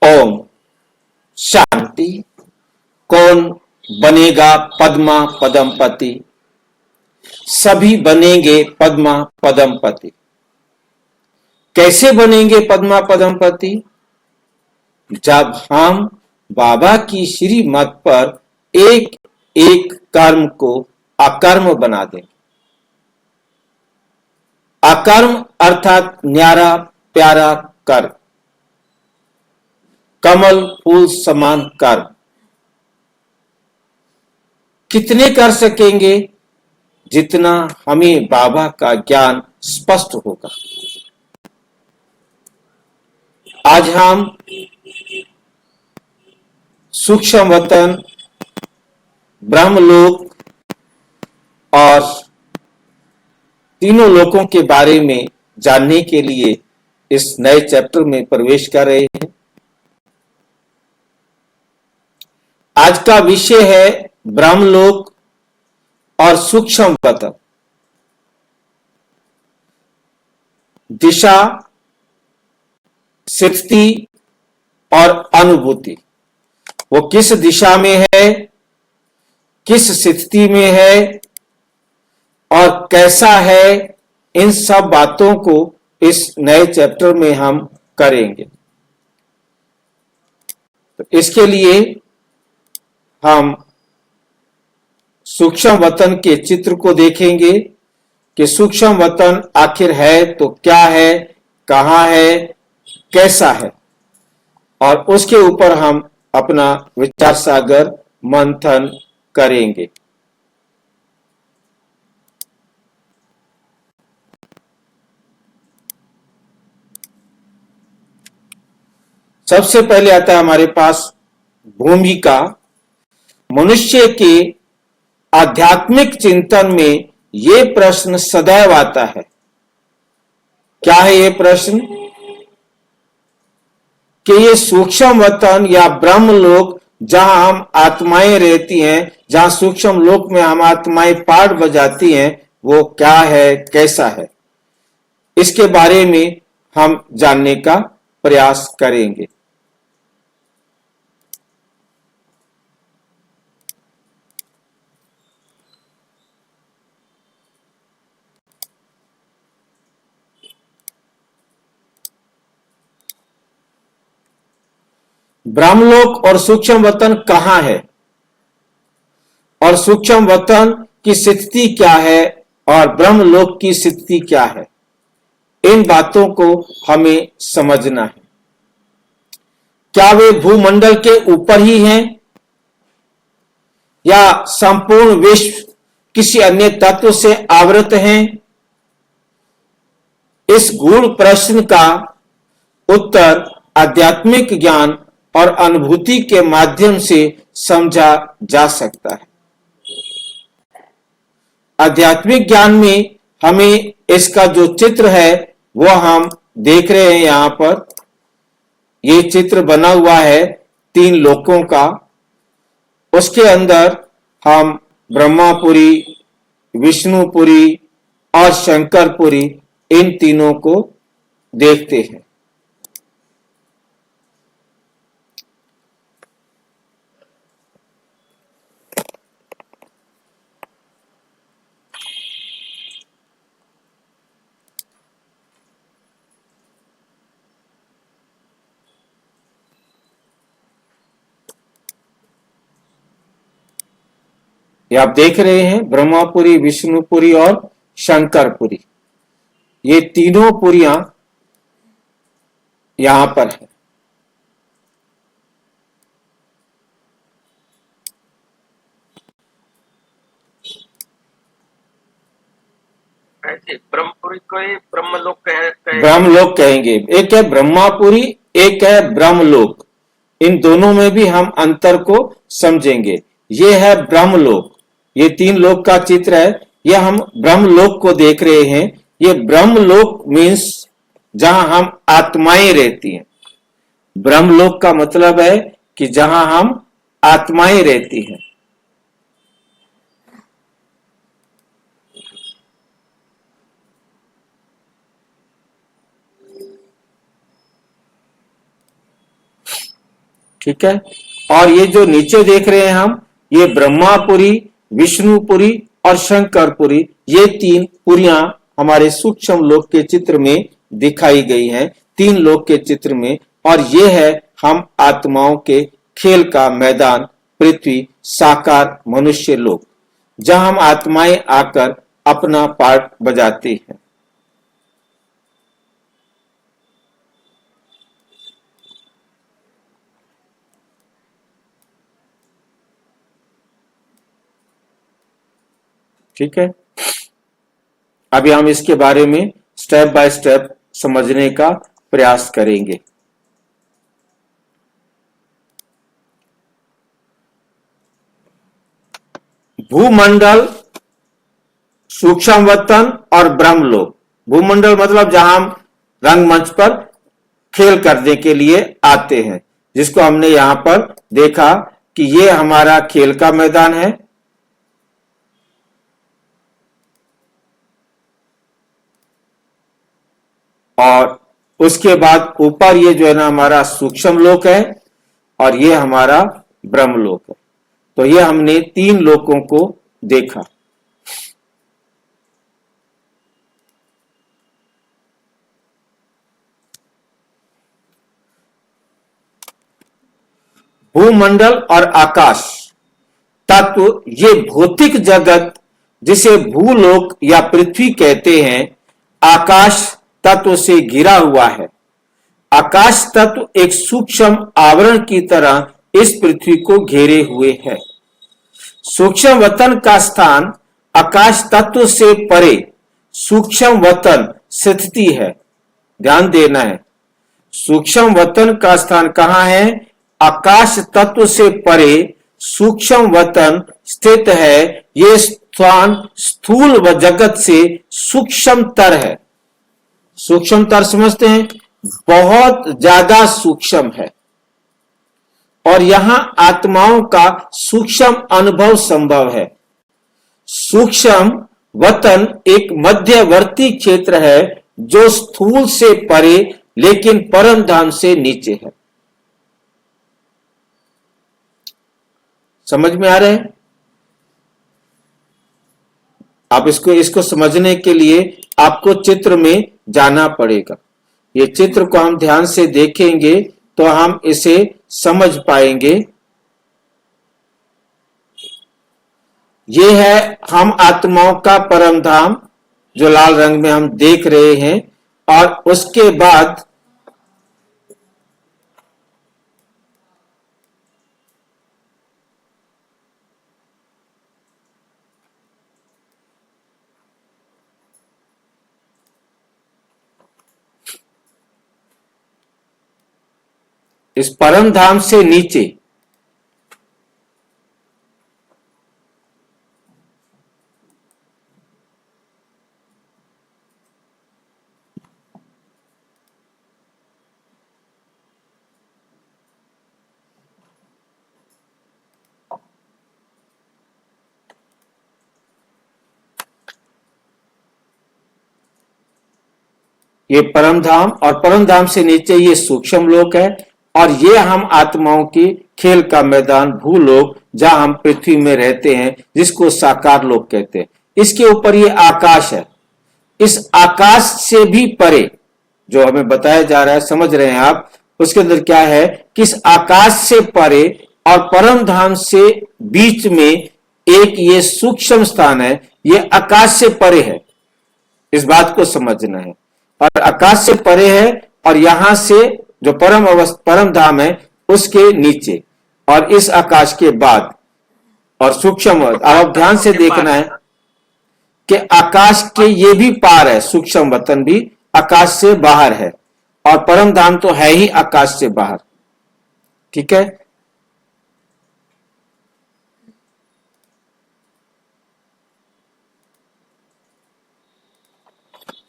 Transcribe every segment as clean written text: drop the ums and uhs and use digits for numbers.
ओम शांति। कौन बनेगा पद्मा पदमपति? सभी बनेंगे पद्मा पदमपति। कैसे बनेंगे पद्मा पदमपति? जब हम बाबा की श्रीमत पर एक एक कर्म को अकर्म बना देंगे। अकर्म अर्थात न्यारा प्यारा कर्म, कमल फूल समान कर्म। कितने कर सकेंगे? जितना हमें बाबा का ज्ञान स्पष्ट होगा। आज हम सूक्ष्म वतन, ब्रह्मलोक और तीनों लोकों के बारे में जानने के लिए इस नए चैप्टर में प्रवेश कर रहे हैं। आज का विषय है ब्रह्मलोक और सूक्ष्म वतन। दिशा, स्थिति और अनुभूति। वो किस दिशा में है, किस स्थिति में है और कैसा है, इन सब बातों को इस नए चैप्टर में हम करेंगे। तो इसके लिए हम सूक्ष्म वतन के चित्र को देखेंगे कि सूक्ष्म वतन आखिर है तो क्या है, कहां है, कैसा है, और उसके ऊपर हम अपना विचार सागर मंथन करेंगे। सबसे पहले आता है हमारे पास भूमिका। मनुष्य के आध्यात्मिक चिंतन में ये प्रश्न सदैव आता है। क्या है ये प्रश्न? कि ये सूक्ष्म वतन या ब्रह्मलोक जहां हम आत्माएं रहती हैं, जहां सूक्ष्म लोक में हम आत्माएं पाठ बजाती हैं, वो क्या है, कैसा है, इसके बारे में हम जानने का प्रयास करेंगे। ब्रह्मलोक और सूक्ष्म वतन कहां है और सूक्ष्म वतन की स्थिति क्या है और ब्रह्मलोक की स्थिति क्या है, इन बातों को हमें समझना है। क्या वे भूमंडल के ऊपर ही हैं या संपूर्ण विश्व किसी अन्य तत्व से आवृत हैं? इस गूढ़ प्रश्न का उत्तर आध्यात्मिक ज्ञान और अनुभूति के माध्यम से समझा जा सकता है। आध्यात्मिक ज्ञान में हमें इसका जो चित्र है वो हम देख रहे हैं। यहां पर ये चित्र बना हुआ है 3 लोकों का। उसके अंदर हम ब्रह्मापुरी, विष्णुपुरी और शंकरपुरी, इन तीनों को देखते हैं। ये आप देख रहे हैं ब्रह्मापुरी, विष्णुपुरी और शंकरपुरी। ये तीनों पुरियां यहां पर है। ब्रह्मपुरी को ही ब्रह्मलोक कहेंगे। ब्रह्मलोक कहेंगे। एक है ब्रह्मापुरी, एक है ब्रह्मलोक। इन दोनों में भी हम अंतर को समझेंगे। ये है ब्रह्मलोक। ये 3 लोक का चित्र है। यह हम ब्रह्मलोक को देख रहे हैं। ये ब्रह्मलोक मीन्स जहां हम आत्माएं रहती हैं। ब्रह्मलोक का मतलब है कि जहां हम आत्माएं रहती हैं। ठीक है। और ये जो नीचे देख रहे हैं हम, ये ब्रह्मापुरी, विष्णुपुरी और शंकरपुरी, ये तीन पुरियां हमारे सूक्ष्म लोक के चित्र में दिखाई गई हैं, तीन लोक के चित्र में। और ये है हम आत्माओं के खेल का मैदान, पृथ्वी, साकार मनुष्य लोक, जहां हम आत्माएं आकर अपना पार्ट बजाते हैं। ठीक है। अभी हम इसके बारे में स्टेप बाय स्टेप समझने का प्रयास करेंगे। भूमंडल, सूक्ष्म वतन और ब्रह्मलोक। भूमंडल मतलब जहां हम रंगमंच पर खेल करने के लिए आते हैं, जिसको हमने यहां पर देखा कि ये हमारा खेल का मैदान है। और उसके बाद ऊपर ये जो है ना हमारा सूक्ष्म लोक है, और ये हमारा ब्रह्मलोक है। तो ये हमने तीन लोकों को देखा। भूमंडल और आकाश तत्व, ये भौतिक जगत जिसे भूलोक या पृथ्वी कहते हैं, आकाश तत्व से घिरा हुआ है। आकाश तत्व एक सूक्ष्म आवरण की तरह इस पृथ्वी को घेरे हुए है। सूक्ष्म वतन का स्थान आकाश तत्व से परे सूक्ष्म वतन स्थिति है। ध्यान देना है, सूक्ष्म वतन का स्थान कहां है? आकाश तत्व से परे सूक्ष्म वतन स्थित है। यह स्थान स्थूल व जगत से सूक्ष्मतर है। सूक्ष्मतर समझते हैं, बहुत ज्यादा सूक्ष्म है। और यहां आत्माओं का सूक्ष्म अनुभव संभव है। सूक्ष्म वतन एक मध्यवर्ती क्षेत्र है जो स्थूल से परे लेकिन परम धाम से नीचे है। समझ में आ रहे हैं? आप इसको समझने के लिए आपको चित्र में जाना पड़ेगा। ये चित्र को हम ध्यान से देखेंगे तो हम इसे समझ पाएंगे। ये है हम आत्माओं का परम धाम, जो लाल रंग में हम देख रहे हैं। और उसके बाद इस परम धाम से नीचे ये परम धाम, और परम धाम से नीचे ये सूक्ष्म लोक है। और ये हम आत्माओं की खेल का मैदान भूलोक, जहां हम पृथ्वी में रहते हैं, जिसको साकार लोक कहते हैं। इसके ऊपर ये आकाश है। इस आकाश से भी परे जो हमें बताया जा रहा है, समझ रहे हैं आप? उसके अंदर क्या है कि इस आकाश से परे और परम धाम से बीच में एक ये सूक्ष्म स्थान है। ये आकाश से परे है, इस बात को समझना है। और आकाश से परे है, और यहां से जो परम धाम है उसके नीचे, और इस आकाश के बाद, और सूक्ष्म। अब ध्यान से देखना है कि आकाश के ये भी पार है, सूक्ष्म वतन भी आकाश से बाहर है, और परम धाम तो है ही आकाश से बाहर। ठीक है।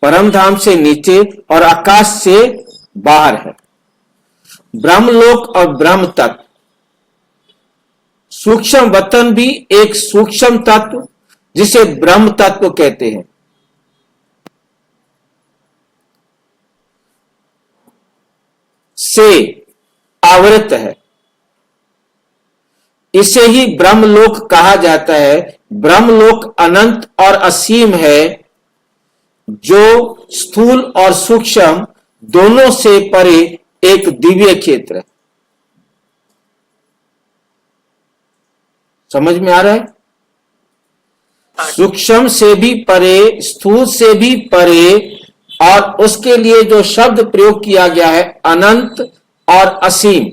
परम धाम से नीचे और आकाश से बाहर है। ब्रह्मलोक और ब्रह्म तत्व, सूक्ष्म वतन भी एक सूक्ष्म तत्व जिसे ब्रह्म तत्व कहते हैं, से आवृत है। इसे ही ब्रह्मलोक कहा जाता है। ब्रह्मलोक अनंत और असीम है, जो स्थूल और सूक्ष्म दोनों से परे एक दिव्य क्षेत्र है। समझ में आ रहा है? सूक्ष्म से भी परे, स्थूल से भी परे, और उसके लिए जो शब्द प्रयोग किया गया है अनंत और असीम।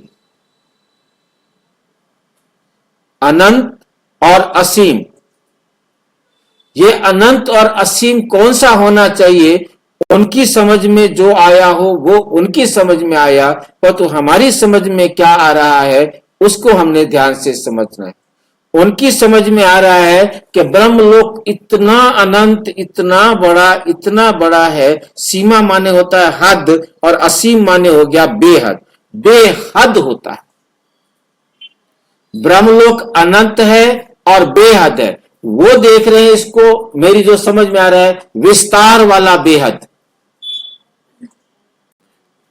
अनंत और असीम, ये अनंत और असीम कौन सा होना चाहिए? उनकी समझ में जो आया हो वो उनकी समझ में आया, परंतु हमारी समझ में क्या आ रहा है उसको हमने ध्यान से समझना है। उनकी समझ में आ रहा है कि ब्रह्मलोक इतना अनंत, इतना बड़ा है। सीमा माने होता है हद, और असीम माने हो गया बेहद, बेहद होता है। ब्रह्मलोक अनंत है और बेहद है। वो देख रहे हैं इसको, मेरी जो समझ में आ रहा है, विस्तार वाला बेहद,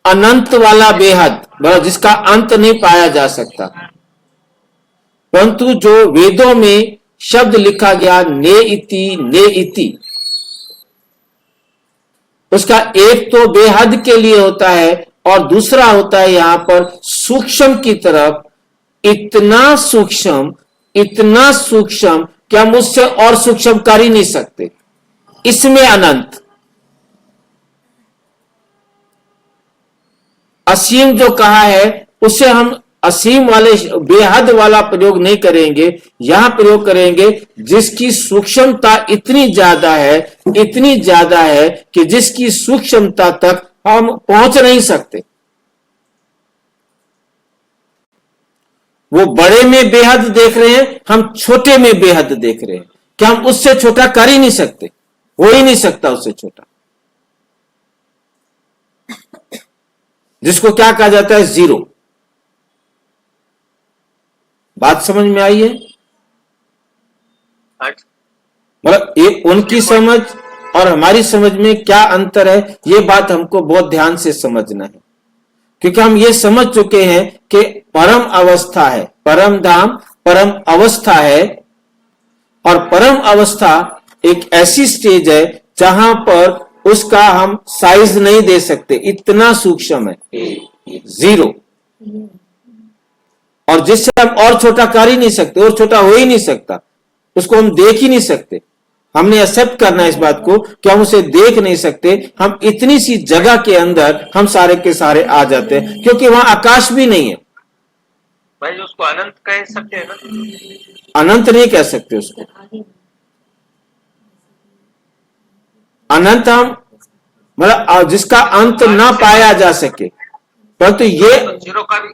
अनंत वाला बेहद, जिसका अंत नहीं पाया जा सकता। परंतु जो वेदों में शब्द लिखा गया ने इति, उसका एक तो बेहद के लिए होता है और दूसरा होता है यहां पर सूक्ष्म की तरफ। इतना सूक्ष्म कि हम उससे और सूक्ष्म कर ही नहीं सकते। इसमें अनंत, असीम जो कहा है उसे हम असीम वाले बेहद वाला प्रयोग नहीं करेंगे, यहां प्रयोग करेंगे जिसकी सूक्ष्मता इतनी ज्यादा है कि जिसकी सूक्ष्मता तक हम पहुंच नहीं सकते। वो बड़े में बेहद देख रहे हैं, हम छोटे में बेहद देख रहे हैं कि हम उससे छोटा कर ही नहीं सकते, हो ही नहीं सकता उससे छोटा, जिसको क्या कहा जाता है? जीरो। बात समझ में आई है? मतलब ये उनकी समझ और हमारी समझ में क्या अंतर है, ये बात हमको बहुत ध्यान से समझना है। क्योंकि हम ये समझ चुके हैं कि परम अवस्था है, परम धाम परम अवस्था है, और परम अवस्था एक ऐसी स्टेज है जहां पर उसका हम साइज नहीं दे सकते, इतना सूक्ष्म है, जीरो, और जिससे हम और छोटा कर ही नहीं सकते, और छोटा हो ही नहीं सकता, उसको हम देख ही नहीं सकते। हमने एक्सेप्ट करना है इस बात को कि हम उसे देख नहीं सकते। हम इतनी सी जगह के अंदर हम सारे के सारे आ जाते हैं, क्योंकि वहां आकाश भी नहीं है। भाई उसको अनंत कह सकते हैं ना? अनंत नहीं कह सकते उसको। अनंत हम मतलब जिसका अंत ना पाया जा सके, परंतु ये जीरो का भी,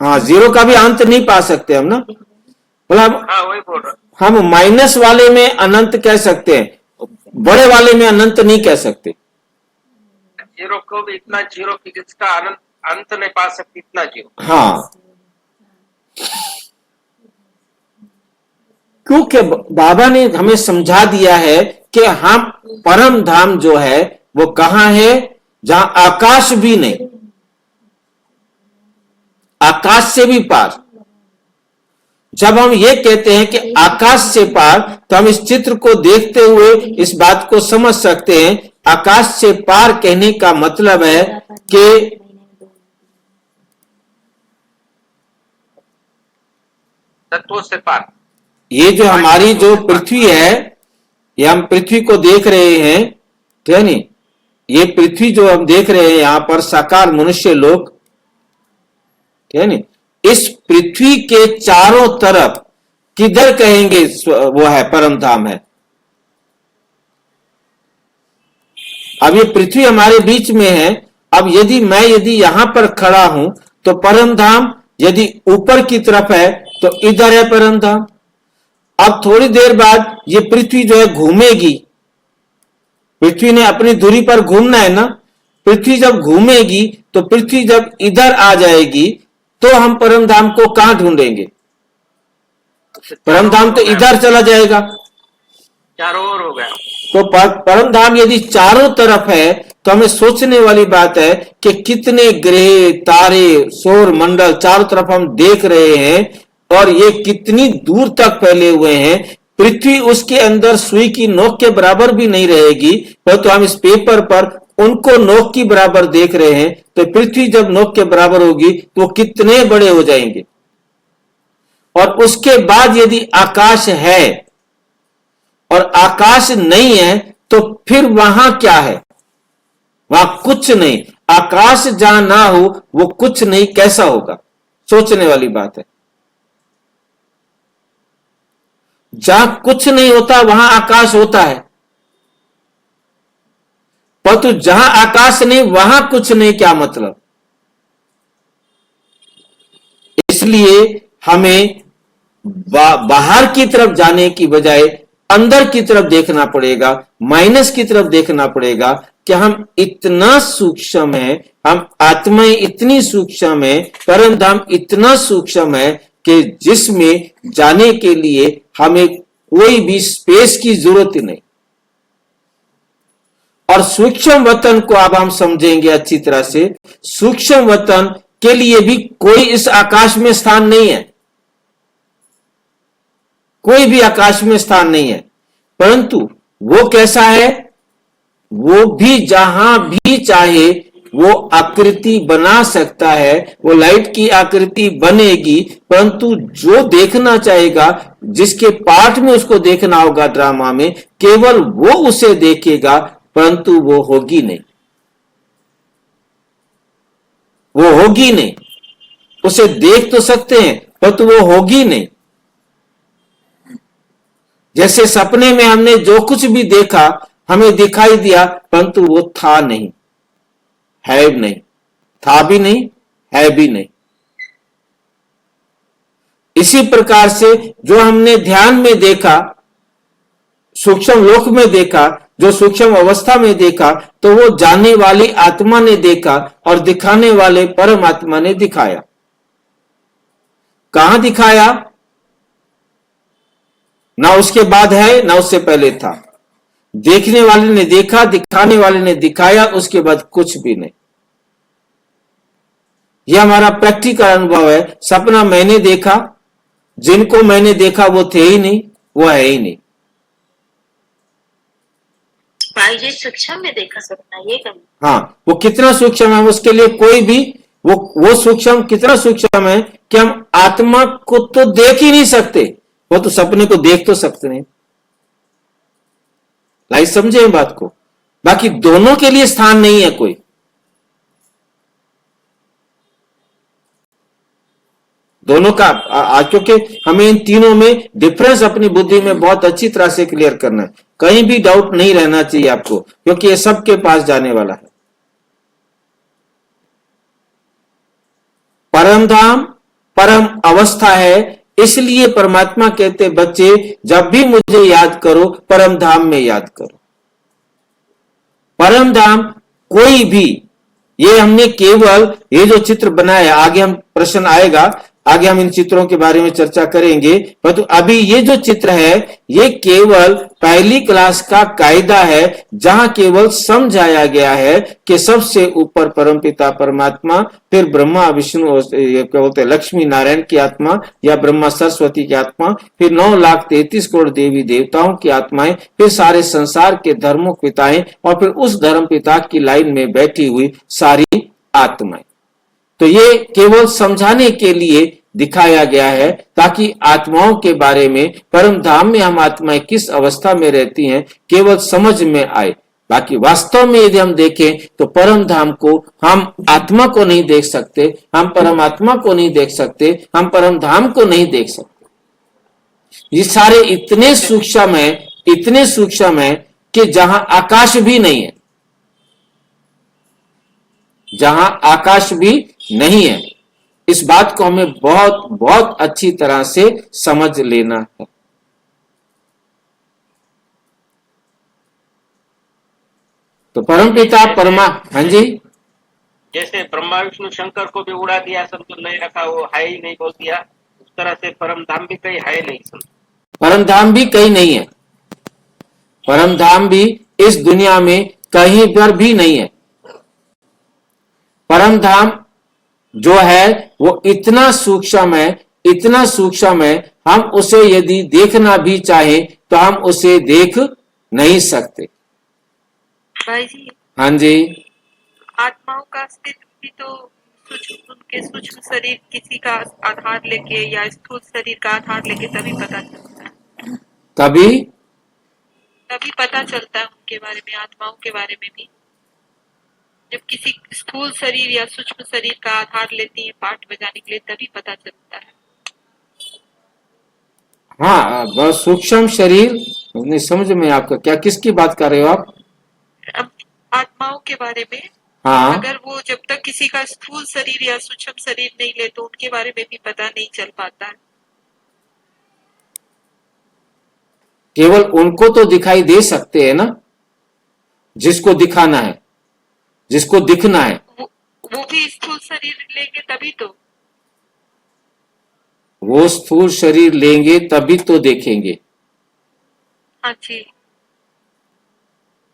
हाँ, जीरो का भी अंत नहीं पा सकते हम ना। मतलब हाँ वही बोल रहा, हम माइनस वाले में अनंत कह सकते हैं, बड़े वाले में अनंत नहीं कह सकते। जीरो को भी इतना जीरो कि जिसका अंत नहीं पा सकती, इतना जीरो। हाँ, क्योंकि बाबा ने हमें समझा दिया है कि हम परम धाम जो है वो कहां है? जहां आकाश भी नहीं, आकाश से भी पार। जब हम ये कहते हैं कि आकाश से पार, तो हम इस चित्र को देखते हुए इस बात को समझ सकते हैं। आकाश से पार कहने का मतलब है कि तत्वों से पार। ये जो हमारी जो पृथ्वी है, ये हम पृथ्वी को देख रहे हैं, ठीक है नहीं? ये पृथ्वी जो हम देख रहे हैं यहां पर साकार मनुष्य लोग, ठीक है नहीं? इस पृथ्वी के चारों तरफ किधर कहेंगे वो है परम धाम है। अब ये पृथ्वी हमारे बीच में है। अब यदि यहां पर खड़ा हूं तो परम धाम यदि ऊपर की तरफ है तो इधर है परम धाम। अब थोड़ी देर बाद ये पृथ्वी जो है घूमेगी, पृथ्वी ने अपनी धुरी पर घूमना है ना। पृथ्वी जब घूमेगी तो पृथ्वी जब इधर आ जाएगी तो हम परम धाम को कहां ढूंढेंगे? परम धाम तो इधर चला जाएगा, चारों ओर हो गया। तो परम धाम यदि चारों तरफ है तो हमें सोचने वाली बात है कि कितने ग्रह तारे सौर मंडल चारों तरफ हम देख रहे हैं, और ये कितनी दूर तक फैले हुए हैं। पृथ्वी उसके अंदर सुई की नोक के बराबर भी नहीं रहेगी, परंतु हम इस पेपर पर उनको नोक की बराबर देख रहे हैं। तो पृथ्वी जब नोक के बराबर होगी तो वो कितने बड़े हो जाएंगे। और उसके बाद यदि आकाश है और आकाश नहीं है तो फिर वहां क्या है? वहां कुछ नहीं। आकाश जहां ना हो वो कुछ नहीं, कैसा होगा? सोचने वाली बात है। जहां कुछ नहीं होता वहां आकाश होता है, परंतु जहां आकाश नहीं वहां कुछ नहीं, क्या मतलब? इसलिए हमें बाहर की तरफ जाने की बजाय अंदर की तरफ देखना पड़ेगा, माइनस की तरफ देखना पड़ेगा कि हम इतना सूक्ष्म है, हम आत्माएं इतनी सूक्ष्म है, परम धाम इतना सूक्ष्म है कि जिसमें जाने के लिए हमें कोई भी स्पेस की जरूरत नहीं। और सूक्ष्म वतन को अब हम समझेंगे अच्छी तरह से। सूक्ष्म वतन के लिए भी कोई इस आकाश में स्थान नहीं है, कोई भी आकाश में स्थान नहीं है, परंतु वो कैसा है? वो भी जहां भी चाहे वो आकृति बना सकता है, वो लाइट की आकृति बनेगी, परंतु जो देखना चाहेगा, जिसके पाठ में उसको देखना होगा ड्रामा में, केवल वो उसे देखेगा, परंतु वो होगी नहीं, वो होगी नहीं। उसे देख तो सकते हैं परंतु वो होगी नहीं। जैसे सपने में हमने जो कुछ भी देखा हमें दिखाई दिया, परंतु वो था नहीं, है नहीं, था भी नहीं, है भी नहीं। इसी प्रकार से जो हमने ध्यान में देखा, सूक्ष्म लोक में देखा, जो सूक्ष्म अवस्था में देखा, तो वो जाने वाली आत्मा ने देखा और दिखाने वाले परमात्मा ने दिखाया। कहां दिखाया? ना उसके बाद है ना उससे पहले था। देखने वाले ने देखा, दिखाने वाले ने दिखाया, उसके बाद कुछ भी नहीं। यह हमारा प्रैक्टिकल अनुभव है। सपना मैंने देखा, जिनको मैंने देखा वो थे ही नहीं, वो है ही नहीं। भाई सूक्ष्म में देखा सपना, ये कभी? हाँ, वो कितना सूक्ष्म है उसके लिए कोई भी वो सूक्ष्म कितना सूक्ष्म है कि हम आत्मा को तो देख ही नहीं सकते, वो तो सपने को देख तो सकते नहीं। लाइक समझे बात को। बाकी दोनों के लिए स्थान नहीं है कोई। दोनों का क्योंकि हमें इन तीनों में डिफरेंस अपनी बुद्धि में बहुत अच्छी तरह से क्लियर करना है। कहीं भी डाउट नहीं रहना चाहिए आपको, क्योंकि ये सबके पास जाने वाला है। परम धाम परम अवस्था है, इसलिए परमात्मा कहते बच्चे जब भी मुझे याद करो परम धाम में याद करो। परम धाम कोई भी, ये हमने केवल ये जो चित्र बनाया, आगे हम प्रश्न आएगा, आगे हम इन चित्रों के बारे में चर्चा करेंगे, परंतु अभी ये जो चित्र है ये केवल पहली क्लास का कायदा है, जहां केवल समझाया गया है कि सबसे ऊपर परमपिता परमात्मा, फिर ब्रह्मा विष्णु क्या बोलते लक्ष्मी नारायण की आत्मा या ब्रह्मा सरस्वती की आत्मा, फिर 9,33 करोड़ देवी देवताओं की आत्माएं, फिर सारे संसार के धर्मों पिताएं, और फिर उस धर्म पिता की लाइन में बैठी हुई सारी आत्माएं। तो ये केवल समझाने के लिए दिखाया गया है, ताकि आत्माओं के बारे में, परम धाम में हम आत्माएं किस अवस्था में रहती हैं, केवल समझ में आए। बाकी वास्तव में यदि हम देखें तो परम धाम को हम आत्मा को नहीं देख सकते, हम परमात्मा को नहीं देख सकते, हम परम धाम को नहीं देख सकते। ये सारे इतने सूक्ष्म है, इतने सूक्ष्म है कि जहां आकाश भी नहीं है, जहां आकाश भी नहीं है। इस बात को हमें बहुत बहुत अच्छी तरह से समझ लेना है। तो परमपिता परमा, हाँ जी, जैसे ब्रह्मा विष्णु शंकर को भी उड़ा दिया, समझो नहीं रखा, वो है ही नहीं बोल दिया, उस तरह से परम धाम भी कहीं है नहीं। परम धाम भी कहीं नहीं है, परम धाम भी इस दुनिया में कहीं पर भी नहीं है। परम धाम जो है वो इतना सूक्ष्म है इतना सूक्ष्म है, हम उसे यदि देखना भी चाहें तो हम उसे देख नहीं सकते। भाई जी, हाँ जी, आत्माओं का अस्तित्व भी तो उनके सूक्ष्म शरीर किसी का आधार लेके या स्थूल शरीर का आधार लेके तभी पता चलता है। तभी पता चलता है उनके बारे में, आत्माओं के बारे में भी। जब किसी स्थूल शरीर या सूक्ष्म शरीर का आधार लेती है पाठ बजाने के लिए, तभी पता चलता है। हाँ, बस सूक्ष्म शरीर नहीं समझ में आपका क्या, किसकी बात कर रहे हो आप? अब आत्माओं के बारे में, हाँ, अगर वो जब तक किसी का स्थूल शरीर या सूक्ष्म शरीर नहीं ले तो उनके बारे में भी पता नहीं चल पाता है। केवल उनको तो दिखाई दे सकते हैं ना, जिसको दिखाना है, जिसको दिखना है। वो भी स्थूल शरीर लेंगे तभी तो। वो स्थूल शरीर लेंगे तभी तो देखेंगे। हाँ जी,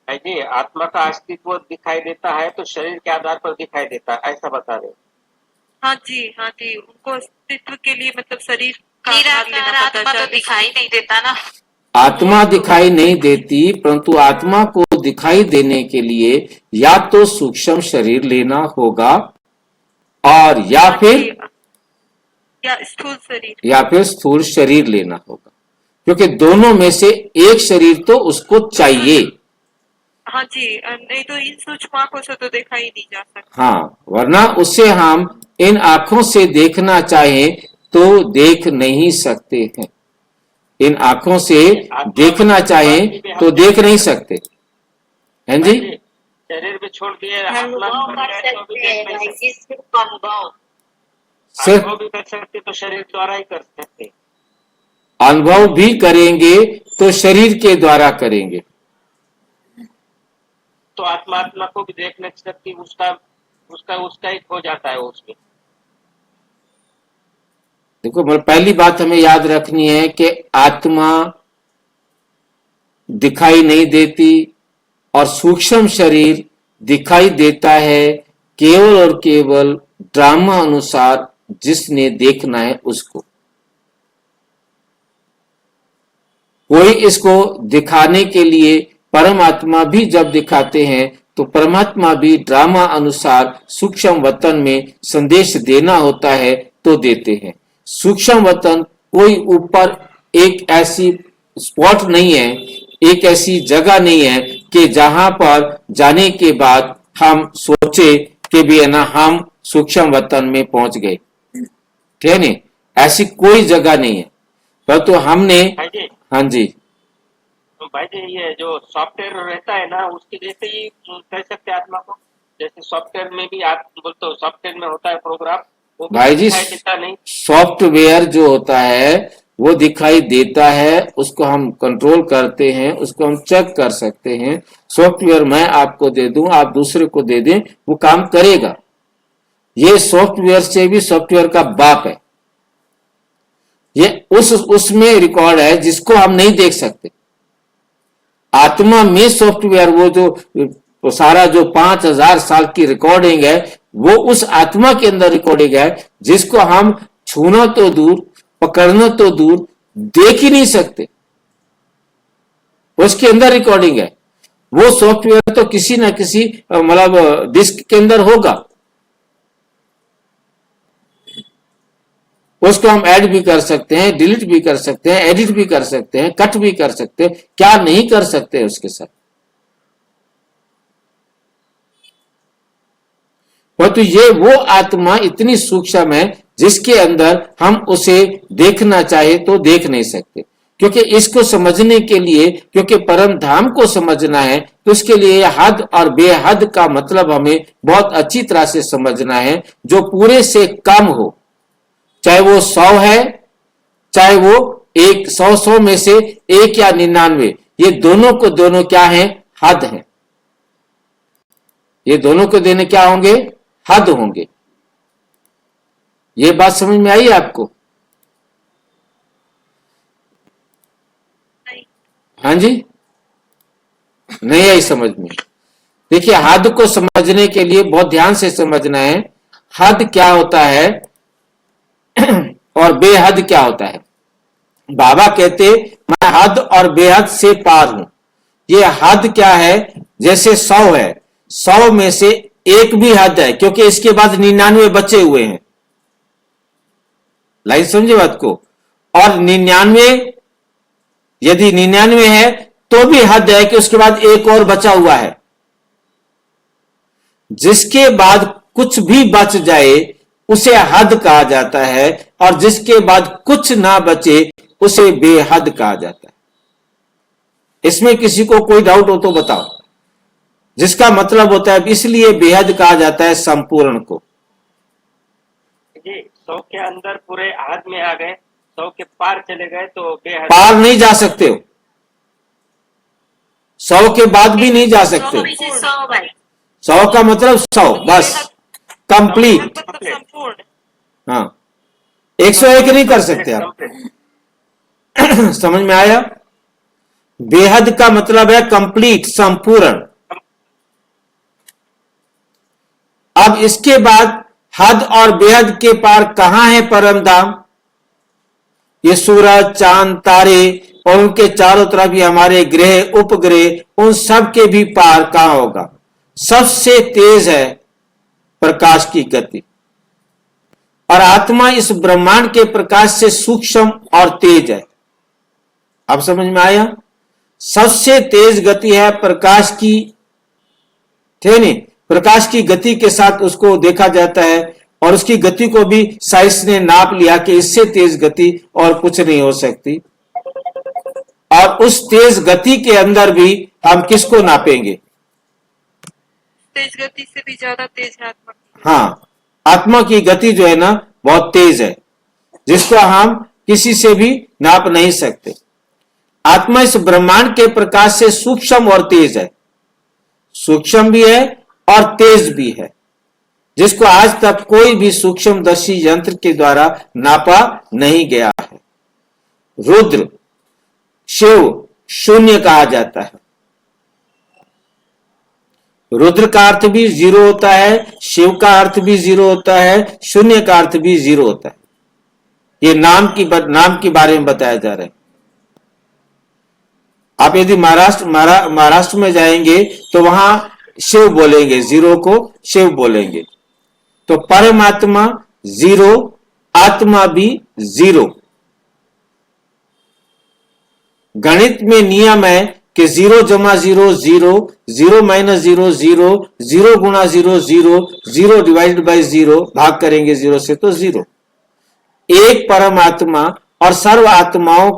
भाई जी, आत्मा का अस्तित्व दिखाई देता है तो शरीर के आधार पर दिखाई देता है, ऐसा बता रहे हो? हाँ जी, हाँ जी, उनको अस्तित्व के लिए मतलब शरीर का हीरा आधार लेना प्यारा पड़ता आत्मा है। तो दिखाई नहीं देता ना। आत्मा दिखाई नहीं देती, परंतु आत्मा को दिखाई देने के लिए या तो सूक्ष्म शरीर लेना होगा और या फिर या स्थूल शरीर। या फिर स्थूल शरीर लेना होगा, क्योंकि दोनों में से एक शरीर तो उसको चाहिए। हाँ जी, नहीं तो इन सूक्ष्म आंखों से तो देखा ही नहीं जा सकता। हाँ, वरना उसे हम इन आंखों से देखना चाहें तो देख नहीं सकते हैं। इन आंखों से देखना चाहें तो देख नहीं सकते हैं जी। शरीर भी छोड़ दिए, अनुभव आत्मा कर भी तो भी सकते देख हैं नहीं भाई सकते। जी, सिर्फ अनुभव। सिर्फ अनुभव भी कर सकते तो शरीर द्वारा ही कर सकते। अनुभव भी करेंगे तो शरीर के द्वारा करेंगे। तो आत्मा को भी देख नहीं सकती, उसका उसका उसका ही हो जाता है उसमें। देखो, मतलब पहली बात हमें याद रखनी है कि आत्मा दिखाई नहीं देती और सूक्ष्म शरीर दिखाई देता है केवल और केवल ड्रामा अनुसार जिसने देखना है उसको। कोई इसको दिखाने के लिए परमात्मा भी जब दिखाते हैं तो परमात्मा भी ड्रामा अनुसार सूक्ष्म वतन में संदेश देना होता है तो देते हैं। सूक्ष्म वतन कोई ऊपर एक ऐसी स्पॉट नहीं है, एक ऐसी जगह नहीं है कि जहां पर जाने के बाद हम सोचे कि भी है ना हम सूक्ष्म वतन में पहुंच गए, ठीक है नहीं, ऐसी कोई जगह नहीं है। परंतु हमने, भाई जी, हाँ जी, तो भाई जी ये जो सॉफ्टवेयर रहता है ना, उसके जैसे ही कह सकते हैं आत्मा को। जैसे सॉफ्टवेयर में भी आप बोलते हो, सॉफ्टवेयर में होता है प्रोग्राम, वो भी भाई जी, दिखाई देता नहीं। सॉफ्टवेयर जो होता है वो दिखाई देता है, उसको हम कंट्रोल करते हैं, उसको हम चेक कर सकते हैं। सॉफ्टवेयर मैं आपको दे दूं, आप दूसरे को दे दें, वो काम करेगा। ये सॉफ्टवेयर से भी सॉफ्टवेयर का बाप है। ये उसमें रिकॉर्ड है जिसको हम नहीं देख सकते। आत्मा में सॉफ्टवेयर वो जो सारा जो 5000 साल की रिकॉर्डिंग है वो उस आत्मा के अंदर रिकॉर्डिंग है, जिसको हम छूना तो दूर, पकड़ना तो दूर, देख ही नहीं सकते। उसके अंदर रिकॉर्डिंग है। वो सॉफ्टवेयर तो किसी ना किसी मतलब डिस्क के अंदर होगा। उसको हम ऐड भी कर सकते हैं, डिलीट भी कर सकते हैं, एडिट भी कर सकते हैं, कट भी कर सकते हैं, क्या नहीं कर सकते उसके साथ। परंतु ये वो आत्मा इतनी सूक्ष्म है जिसके अंदर हम उसे देखना चाहे तो देख नहीं सकते, क्योंकि इसको समझने के लिए, क्योंकि परम धाम को समझना है तो उसके लिए हद और बेहद का मतलब हमें बहुत अच्छी तरह से समझना है। जो पूरे से कम हो, चाहे वो 100 है, चाहे वो 100 में से 1 या 99, ये दोनों को दोनों क्या है, हद है। ये दोनों को देने क्या होंगे, हद होंगे। ये बात समझ में आई आपको? हाँ जी, नहीं आई समझ में? देखिए, हद को समझने के लिए बहुत ध्यान से समझना है। हद क्या होता है और बेहद क्या होता है। बाबा कहते मैं हद और बेहद से पार हूं। ये हद क्या है, जैसे 100 है, 100 में से एक भी हद है, क्योंकि इसके बाद 99 बचे हुए हैं। लाइन समझे बात को। और 99 यदि 99 है तो भी हद है कि उसके बाद एक और बचा हुआ है। जिसके बाद कुछ भी बच जाए उसे हद कहा जाता है, और जिसके बाद कुछ ना बचे उसे बेहद कहा जाता है। इसमें किसी को कोई डाउट हो तो बताओ। जिसका मतलब होता है, इसलिए बेहद कहा जाता है संपूर्ण को। जी 100 के अंदर पूरे हद में आ गए, 100 के पार चले गए तो बेहद। पार नहीं जा सकते हो, 100 के बाद भी नहीं जा सकते हो। 100 भाई। 100 का मतलब 100 बस, कंप्लीट। मतलब संपूर्ण। हाँ, 101 नहीं कर सकते आप। समझ में आया। बेहद का मतलब है कंप्लीट, संपूर्ण। अब इसके बाद हद और बेहद के पार कहां है परम धाम। ये सूरज, चांद, तारे और उनके चारों तरफ ये हमारे ग्रह, उपग्रह, उन सब के भी पार कहां होगा। सबसे तेज है प्रकाश की गति, और आत्मा इस ब्रह्मांड के प्रकाश से सूक्ष्म और तेज है। अब समझ में आया। सबसे तेज गति है प्रकाश की, ठीक नहीं। प्रकाश की गति के साथ उसको देखा जाता है, और उसकी गति को भी साइंस ने नाप लिया कि इससे तेज गति और कुछ नहीं हो सकती। और उस तेज गति के अंदर भी हम किसको नापेंगे। तेज गति से भी ज्यादा तेज है आत्मा। हाँ, आत्मा की गति जो है ना बहुत तेज है, जिसको हम किसी से भी नाप नहीं सकते। आत्मा इस ब्रह्मांड के प्रकाश से सूक्ष्म और तेज है। सूक्ष्म भी है और तेज भी है, जिसको आज तक कोई भी सूक्ष्मदर्शी यंत्र के द्वारा नापा नहीं गया है। रुद्र, शिव शून्य कहा जाता है। रुद्र का अर्थ भी 0 होता है, शिव का अर्थ भी 0 होता है, शून्य का अर्थ भी 0 होता है। ये नाम की बारे में बताया जा रहा है। आप यदि महाराष्ट्र में जाएंगे तो वहां शिव बोलेंगे, 0 को शिव बोलेंगे। तो परमात्मा 0, आत्मा भी 0। गणित में नियम है कि 0 जमा 0 0, 0 माइनस 0 0, 0 गुणा 0 0, 0 डिवाइडेड बाई 0, भाग करेंगे 0 से तो 0। एक परमात्मा और सर्व आत्माओं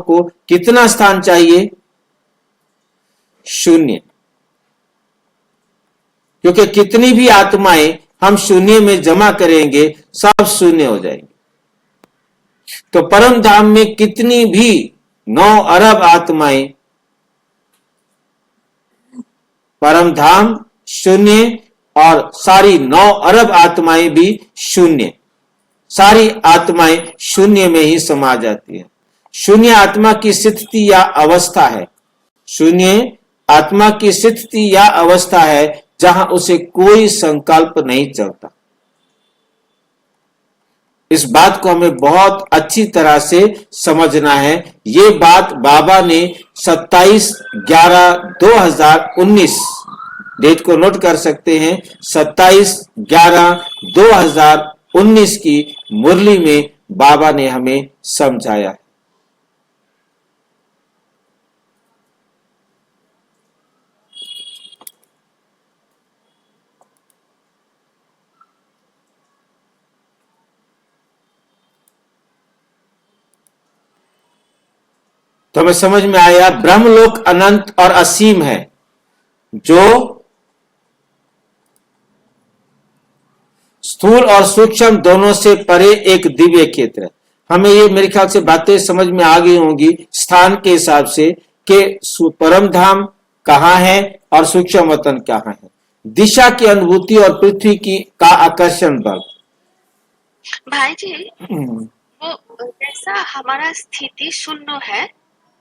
को कितना स्थान चाहिए। 0, क्योंकि कितनी भी आत्माएं हम 0 में जमा करेंगे सब 0 हो जाएंगे। तो परम धाम में कितनी भी 9 अरब आत्माएं, परम धाम 0 और सारी 9 अरब आत्माएं भी 0। सारी आत्माएं 0 में ही समा जाती है। 0 आत्मा की स्थिति या अवस्था है। 0 आत्मा की स्थिति या अवस्था है जहां उसे कोई संकल्प नहीं चलता। इस बात को हमें बहुत अच्छी तरह से समझना है। ये बात बाबा ने 27/11/2019, डेट को नोट कर सकते हैं, 27/11/2019 की मुरली में बाबा ने हमें समझाया। तो हमें समझ में आया ब्रह्मलोक अनंत और असीम है, जो स्थूल और सूक्ष्म दोनों से परे एक दिव्य क्षेत्र है। हमें ये मेरे ख्याल से बातें समझ में आ गई होंगी स्थान के हिसाब से कि परम धाम कहाँ है और सूक्ष्म वतन कहाँ है। दिशा की अनुभूति और पृथ्वी की का आकर्षण बल। भाई जी वो जैसा हमारा स्थिति शून्य है,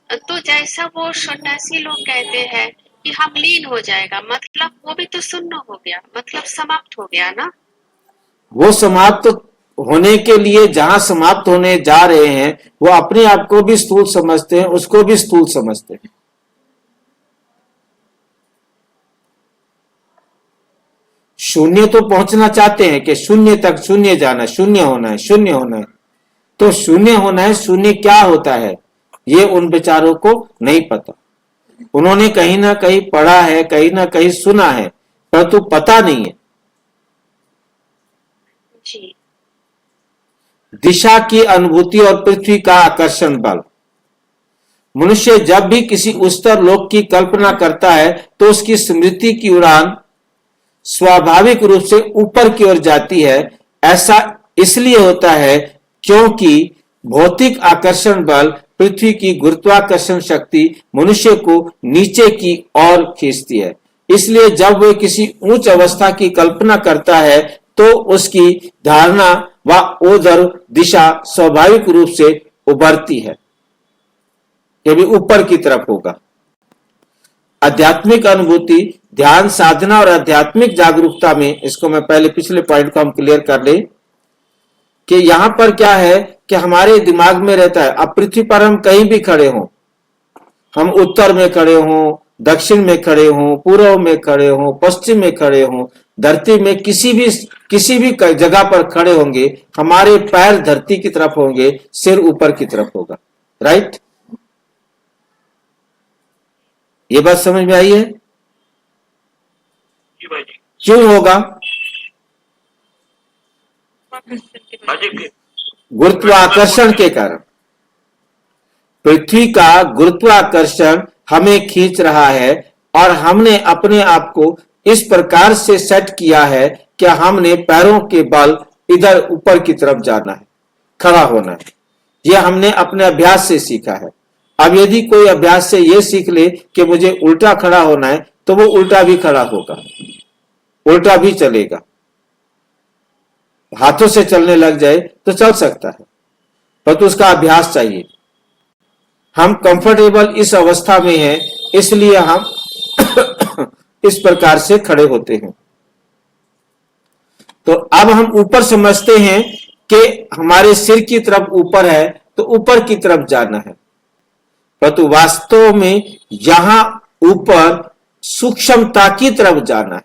तो जैसा वो सन्यासी लोग कहते हैं कि हम लीन हो जाएगा, मतलब वो भी तो शून्य हो गया, मतलब समाप्त हो गया ना। वो समाप्त होने के लिए जहां समाप्त होने जा रहे हैं वो अपने आप को भी स्थूल समझते हैं, उसको भी स्थूल समझते हैं। शून्य तो पहुंचना चाहते हैं कि शून्य तक, शून्य जाना है, शून्य होना है, शून्य होना है। तो शून्य होना है, शून्य क्या होता है ये उन बेचारों को नहीं पता। उन्होंने कहीं ना कहीं पढ़ा है, कहीं ना कहीं सुना है, परंतु पता नहीं है। जी। दिशा की अनुभूति और पृथ्वी का आकर्षण बल। मनुष्य जब भी किसी उच्चतर लोक की कल्पना करता है तो उसकी स्मृति की उड़ान स्वाभाविक रूप से ऊपर की ओर जाती है। ऐसा इसलिए होता है क्योंकि भौतिक आकर्षण बल, पृथ्वी की गुरुत्वाकर्षण शक्ति मनुष्य को नीचे की ओर खींचती है। इसलिए जब वह किसी उच्च अवस्था की कल्पना करता है तो उसकी धारणा व ओदर दिशा स्वाभाविक रूप से उभरती है, यह भी ऊपर की तरफ होगा। आध्यात्मिक अनुभूति, ध्यान साधना और आध्यात्मिक जागरूकता में, इसको मैं पहले पिछले पॉइंट को हम क्लियर कर लें कि यहां पर क्या है कि हमारे दिमाग में रहता है। अब पृथ्वी पर हम कहीं भी खड़े हों, हम उत्तर में खड़े हों, दक्षिण में खड़े हों, पूर्व में खड़े हों, पश्चिम में खड़े हों, धरती में किसी भी जगह पर खड़े होंगे, हमारे पैर धरती की तरफ होंगे, सिर ऊपर की तरफ होगा। राइट? ये बात समझ में आई है? जी भाई जी। क्यों होगा? गुरुत्वाकर्षण के कारण। पृथ्वी का गुरुत्वाकर्षण हमें खींच रहा है और हमने अपने आप को इस प्रकार से सेट किया है कि हमने पैरों के बल इधर ऊपर की तरफ जाना है, खड़ा होना है। यह हमने अपने अभ्यास से सीखा है। अब यदि कोई अभ्यास से यह सीख ले कि मुझे उल्टा खड़ा होना है तो वो उल्टा भी खड़ा होगा, उल्टा भी चलेगा। हाथों से चलने लग जाए तो चल सकता है, पर तो उसका अभ्यास चाहिए। हम कंफर्टेबल इस अवस्था में हैं, इसलिए हम इस प्रकार से खड़े होते हैं। तो अब हम ऊपर समझते हैं कि हमारे सिर की तरफ ऊपर है तो ऊपर की तरफ जाना है, परंतु वास्तव में यहां ऊपर सूक्ष्मता की तरफ जाना है।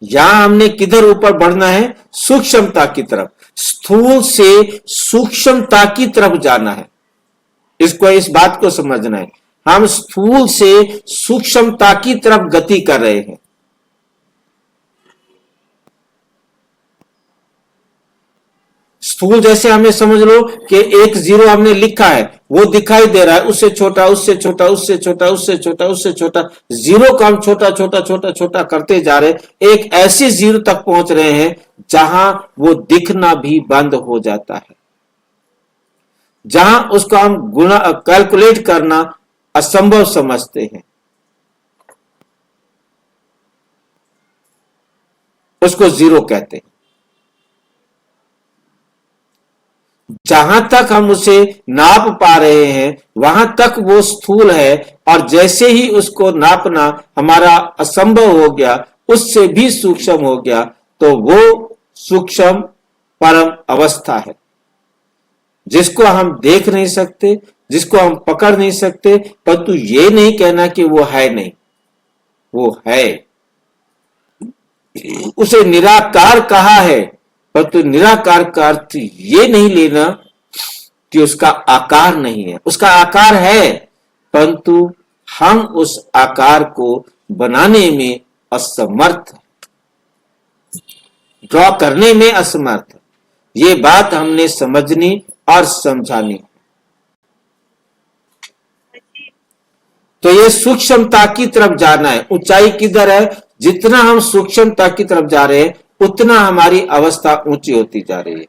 यहां हमने किधर ऊपर बढ़ना है? सूक्ष्मता की तरफ। स्थूल से सूक्ष्मता की तरफ जाना है। इस बात को समझना है। हम स्थूल से सूक्ष्मता की तरफ गति कर रहे हैं। स्थूल जैसे हमें समझ लो कि एक जीरो हमने लिखा है, वो दिखाई दे रहा है, उससे छोटा, उससे छोटा, उससे छोटा, उससे छोटा, उससे छोटा। जीरो का हम छोटा छोटा छोटा छोटा करते जा रहे, एक ऐसी जीरो तक पहुंच रहे हैं जहां वो दिखना भी बंद हो जाता है, जहां उसको हम गुणा कैलकुलेट करना असंभव समझते हैं। उसको जीरो कहते हैं। जहां तक हम उसे नाप पा रहे हैं वहां तक वो स्थूल है, और जैसे ही उसको नापना हमारा असंभव हो गया, उससे भी सूक्ष्म हो गया, तो वो सूक्ष्म परम अवस्था है जिसको हम देख नहीं सकते, जिसको हम पकड़ नहीं सकते, परंतु ये नहीं कहना कि वो है नहीं, वो है। उसे निराकार कहा है, परंतु निराकार का अर्थ ये नहीं लेना कि उसका आकार नहीं है। उसका आकार है, परंतु हम उस आकार को बनाने में असमर्थ, ड्रॉ करने में असमर्थ। ये बात हमने समझनी और समझानी। तो ये सूक्ष्मता की तरफ जाना है। ऊंचाई किधर है? जितना हम सूक्ष्मता की तरफ जा रहे हैं उतना हमारी अवस्था ऊंची होती जा रही है।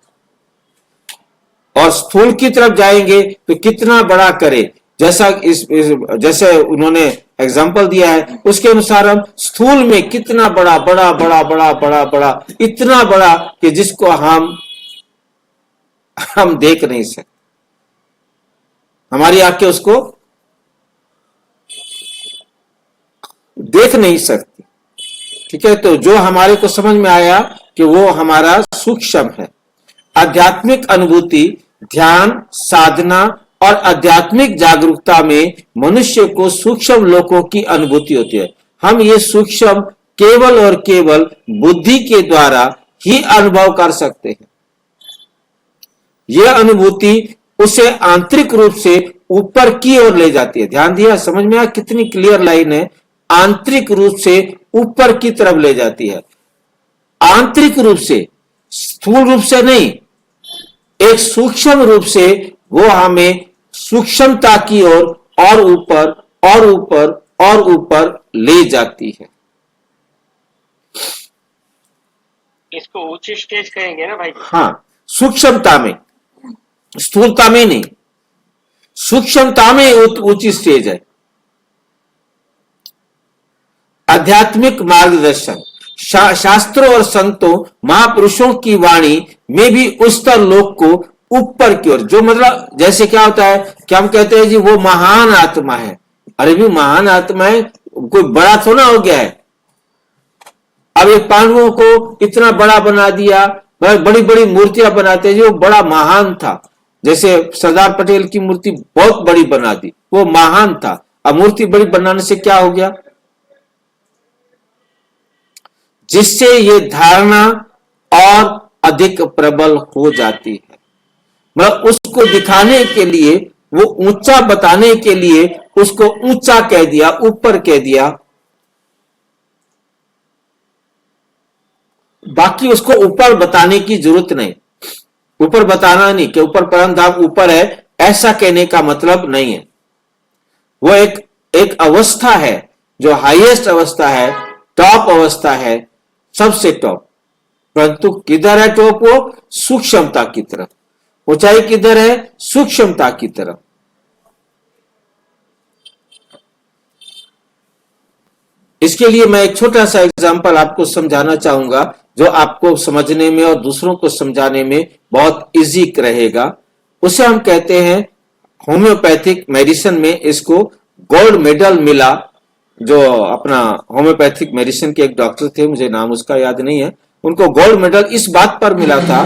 और स्थूल की तरफ जाएंगे तो कितना बड़ा करे, जैसे उन्होंने एग्जांपल दिया है उसके अनुसार हम स्थूल में कितना बड़ा बड़ा बड़ा बड़ा बड़ा बड़ा, इतना बड़ा कि जिसको हम देख नहीं सकते, हमारी आंखें उसको देख नहीं सकती। ठीक है, तो जो हमारे को समझ में आया कि वो हमारा सूक्ष्म है। आध्यात्मिक अनुभूति, ध्यान, साधना और आध्यात्मिक जागरूकता में मनुष्य को सूक्ष्म लोकों की अनुभूति होती है। हम ये सूक्ष्म केवल और केवल बुद्धि के द्वारा ही अनुभव कर सकते हैं। यह अनुभूति उसे आंतरिक रूप से ऊपर की ओर ले जाती है। ध्यान दिया, समझ में आया कितनी क्लियर लाइन है। आंतरिक रूप से ऊपर की तरफ ले जाती है, आंतरिक रूप से, स्थूल रूप से नहीं, एक सूक्ष्म रूप से वो हमें सूक्ष्मता की ओर और ऊपर और ऊपर और ऊपर ले जाती है। इसको ऊंची स्टेज कहेंगे ना भाई? हाँ, सूक्ष्मता में, स्थूलता में नहीं, सूक्ष्मता में ऊंची स्टेज है। आध्यात्मिक मार्गदर्शन, शास्त्रों और संतों, महापुरुषों की वाणी में भी उच्चतर लोक को ऊपर की ओर, जो मतलब जैसे क्या होता है कि हम कहते हैं जी वो महान आत्मा है। अरे भी महान आत्मा है, कोई बड़ा थोड़ा हो गया है। अब ये पांडवों को इतना बड़ा बना दिया, बड़ी बड़ी मूर्तियां बनाते हैं, जो बड़ा महान था। जैसे सरदार पटेल की मूर्ति बहुत बड़ी बना दी, वो महान था। अब मूर्ति बड़ी बनाने से क्या हो गया? जिससे ये धारणा और अधिक प्रबल हो जाती है। मतलब उसको दिखाने के लिए, वो ऊंचा बताने के लिए उसको ऊंचा कह दिया, ऊपर कह दिया, बाकी उसको ऊपर बताने की जरूरत नहीं। ऊपर बताना नहीं कि ऊपर परम धाम ऊपर है, ऐसा कहने का मतलब नहीं है। वो एक अवस्था है जो हाईएस्ट अवस्था है, टॉप अवस्था है, सबसे टॉप। परंतु किधर है टॉप? वो सूक्ष्मता की तरफ। ऊंचाई किधर है? सूक्ष्मता की तरफ। इसके लिए मैं एक छोटा सा एग्जांपल आपको समझाना चाहूंगा, जो आपको समझने में और दूसरों को समझाने में बहुत इजी रहेगा। उसे हम कहते हैं होम्योपैथिक मेडिसिन में इसको गोल्ड मेडल मिला। जो अपना होम्योपैथिक मेडिसिन के एक डॉक्टर थे, मुझे नाम उसका याद नहीं है, उनको गोल्ड मेडल इस बात पर मिला था,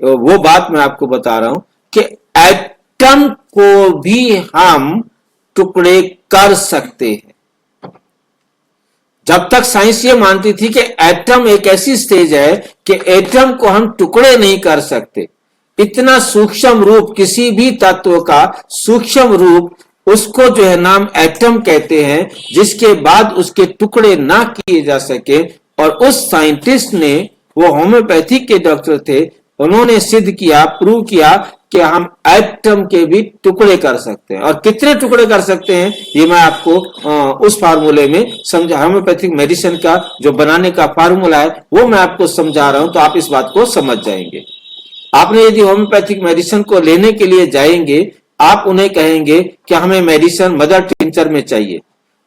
वो बात मैं आपको बता रहा हूं कि एटम को भी हम टुकड़े कर सकते हैं। जब तक साइंस ये मानती थी कि एटम एक ऐसी स्टेज है कि एटम को हम टुकड़े नहीं कर सकते, इतना सूक्ष्म रूप किसी भी तत्व का सूक्ष्म रूप, उसको जो है नाम एटम कहते हैं, जिसके बाद उसके टुकड़े ना किए जा सके। और उस साइंटिस्ट ने, वो होम्योपैथिक के डॉक्टर थे, उन्होंने सिद्ध किया, प्रूव किया कि हम एटम के भी टुकड़े कर सकते हैं। और कितने टुकड़े कर सकते हैं ये मैं आपको उस फार्मूले में समझा, होम्योपैथिक मेडिसिन का जो बनाने का फार्मूला है वो मैं आपको समझा रहा हूं, तो आप इस बात को समझ जाएंगे। आपने यदि होम्योपैथिक मेडिसिन को लेने के लिए जाएंगे, आप उन्हें कहेंगे कि हमें मेडिसिन मदर टिंचर में चाहिए,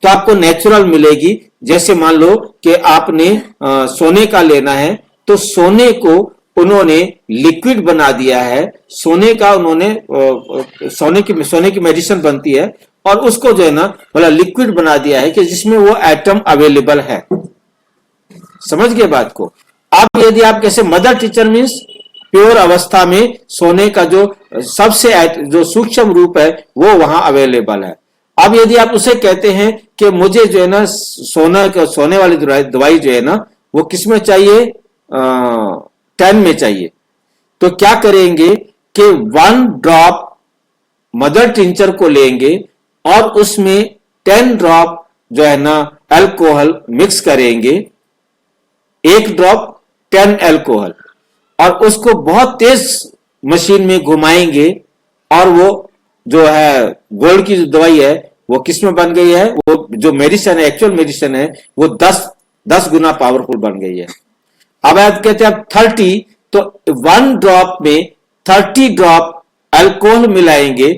तो आपको नेचुरल मिलेगी। जैसे मान लो कि आपने सोने का लेना है, तो सोने को उन्होंने लिक्विड बना दिया है। सोने का उन्होंने सोने की मेडिसिन बनती है, और उसको जो है ना मतलब लिक्विड बना दिया है कि जिसमें वो एटम अवेलेबल है। समझ गए बात को? अब यदि आप कैसे मदर टीचर मीन्स प्योर अवस्था में सोने का जो सबसे जो सूक्ष्म रूप है वो वहां अवेलेबल है। अब यदि आप उसे कहते हैं कि मुझे जो है ना सोने वाली दवाई जो है ना वो किसमें चाहिए, 10 में चाहिए, तो क्या करेंगे कि 1 ड्रॉप मदर टिंचर को लेंगे और उसमें 10 ड्रॉप जो है ना अल्कोहल मिक्स करेंगे, 1 ड्रॉप 10 अल्कोहल, और उसको बहुत तेज मशीन में घुमाएंगे, और वो जो है गोल्ड की जो दवाई है वो किसमें बन गई है, वो जो मेडिसिन है, एक्चुअल मेडिसिन है, वो 10 गुना पावरफुल बन गई है। अब आप कहते हैं 30, तो 1 ड्रॉप में 30 ड्रॉप अल्कोहल मिलाएंगे,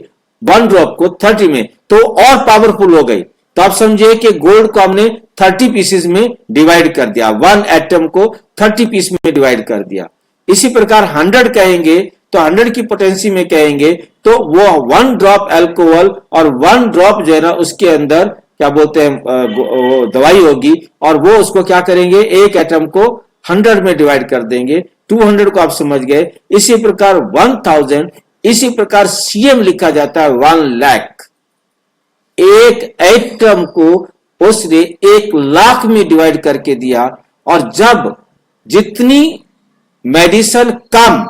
1 ड्रॉप को 30 में, तो और पावरफुल हो गई। तो आप समझिए कि गोल्ड को हमने 30 पीसेस में डिवाइड कर दिया, 1 एटम को 30 पीस में डिवाइड कर दिया। इसी प्रकार 100 कहेंगे तो 100 की पोटेंसी में कहेंगे तो वो 1 ड्रॉप अल्कोहल और 1 ड्रॉप जो है ना उसके अंदर क्या बोलते हैं वो दवाई होगी, और वो उसको क्या करेंगे, एक एटम को 100 में डिवाइड कर देंगे, 200 को आप समझ गए, इसी प्रकार 1000, इसी प्रकार सीएम लिखा जाता है 1 लाख। एक एटम को उसने 1 लाख में डिवाइड करके दिया, और जब जितनी मेडिसिन कम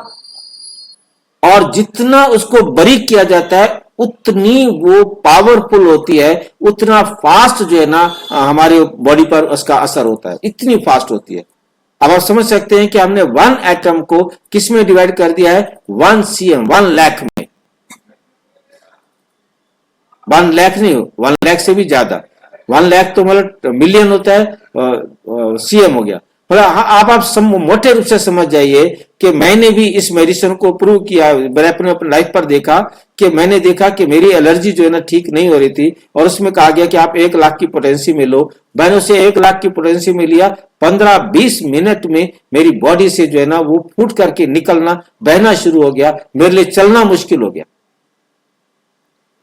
और जितना उसको बारीक किया जाता है उतनी वो पावरफुल होती है, उतना फास्ट जो है ना हमारे बॉडी पर उसका असर होता है, इतनी फास्ट होती है। अब आप समझ सकते हैं कि हमने 1 एटम को किस में डिवाइड कर दिया है, 1 सीएम, 1 लाख में। 1 लाख नहीं, 1 लाख से भी ज्यादा, 1 लाख तो मतलब मिलियन होता है, सीएम हो गया। मतलब आप मोटे रूप से समझ जाइए कि मैंने भी इस मेडिसिन को प्रूव किया, मैंने अपने लाइफ पर देखा कि मैंने देखा कि मेरी एलर्जी जो है ना ठीक नहीं हो रही थी, और उसमें कहा गया कि आप 1 लाख की पोटेंसी में लो। मैंने उसे 1 लाख की पोटेंसी में लिया, 15-20 मिनट में मेरी बॉडी से जो है ना वो फूट करके निकलना, बहना शुरू हो गया, मेरे लिए चलना मुश्किल हो गया,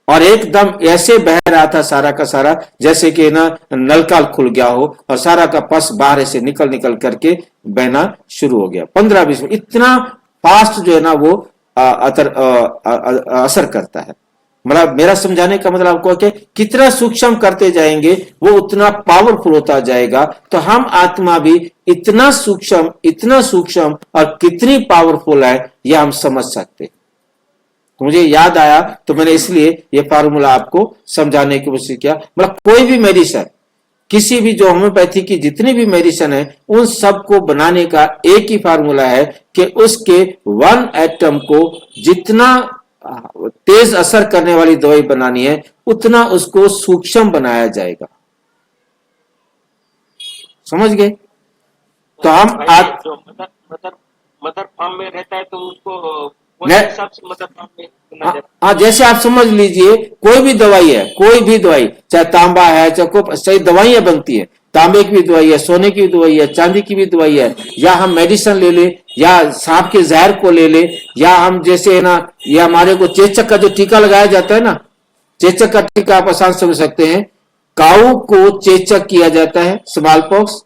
और एकदम ऐसे बह रहा था सारा का सारा जैसे कि ना नलका खुल गया हो, और सारा का पस बाहर से निकल निकल करके बहना शुरू हो गया। 15-20 मिनट, इतना फास्ट जो है ना वो असर करता है। मतलब मेरा समझाने का मतलब आपको कि कितना सूक्ष्म करते जाएंगे वो उतना पावरफुल होता जाएगा। तो हम आत्मा भी इतना सूक्ष्म और कितनी पावरफुल है यह हम समझ सकते। तो मुझे याद आया तो मैंने इसलिए ये फार्मूला आपको समझाने की कोशिश किया। मतलब कोई भी मेडिसिन, किसी भी जो होम्योपैथी की जितनी भी मेडिसिन है, उन सब को बनाने का एक ही फार्मूला है कि उसके 1 एटम को जितना तेज असर करने वाली दवाई बनानी है उतना उसको सूक्ष्म बनाया जाएगा। समझ गए? तो हम जो मदर फॉर्म में रहता है तो उसको हिसाब से मदर फॉर्म में बना जाता हाँ, जैसे आप समझ लीजिए कोई भी दवाई है, कोई भी दवाई, चाहे तांबा है, चाहे कोई सही दवाइयां बनती है, तांबे की भी दवाई है, सोने की भी दवाई है, चांदी की भी दवाई है, या हम मेडिसिन ले ले, या सांप के जहर को ले ले, या हम जैसे ना, या हमारे को चेचक का जो टीका लगाया जाता है ना, चेचक का टीका आप आसान समझ सकते हैं। काऊ को चेचक किया जाता है, स्मॉल पॉक्स,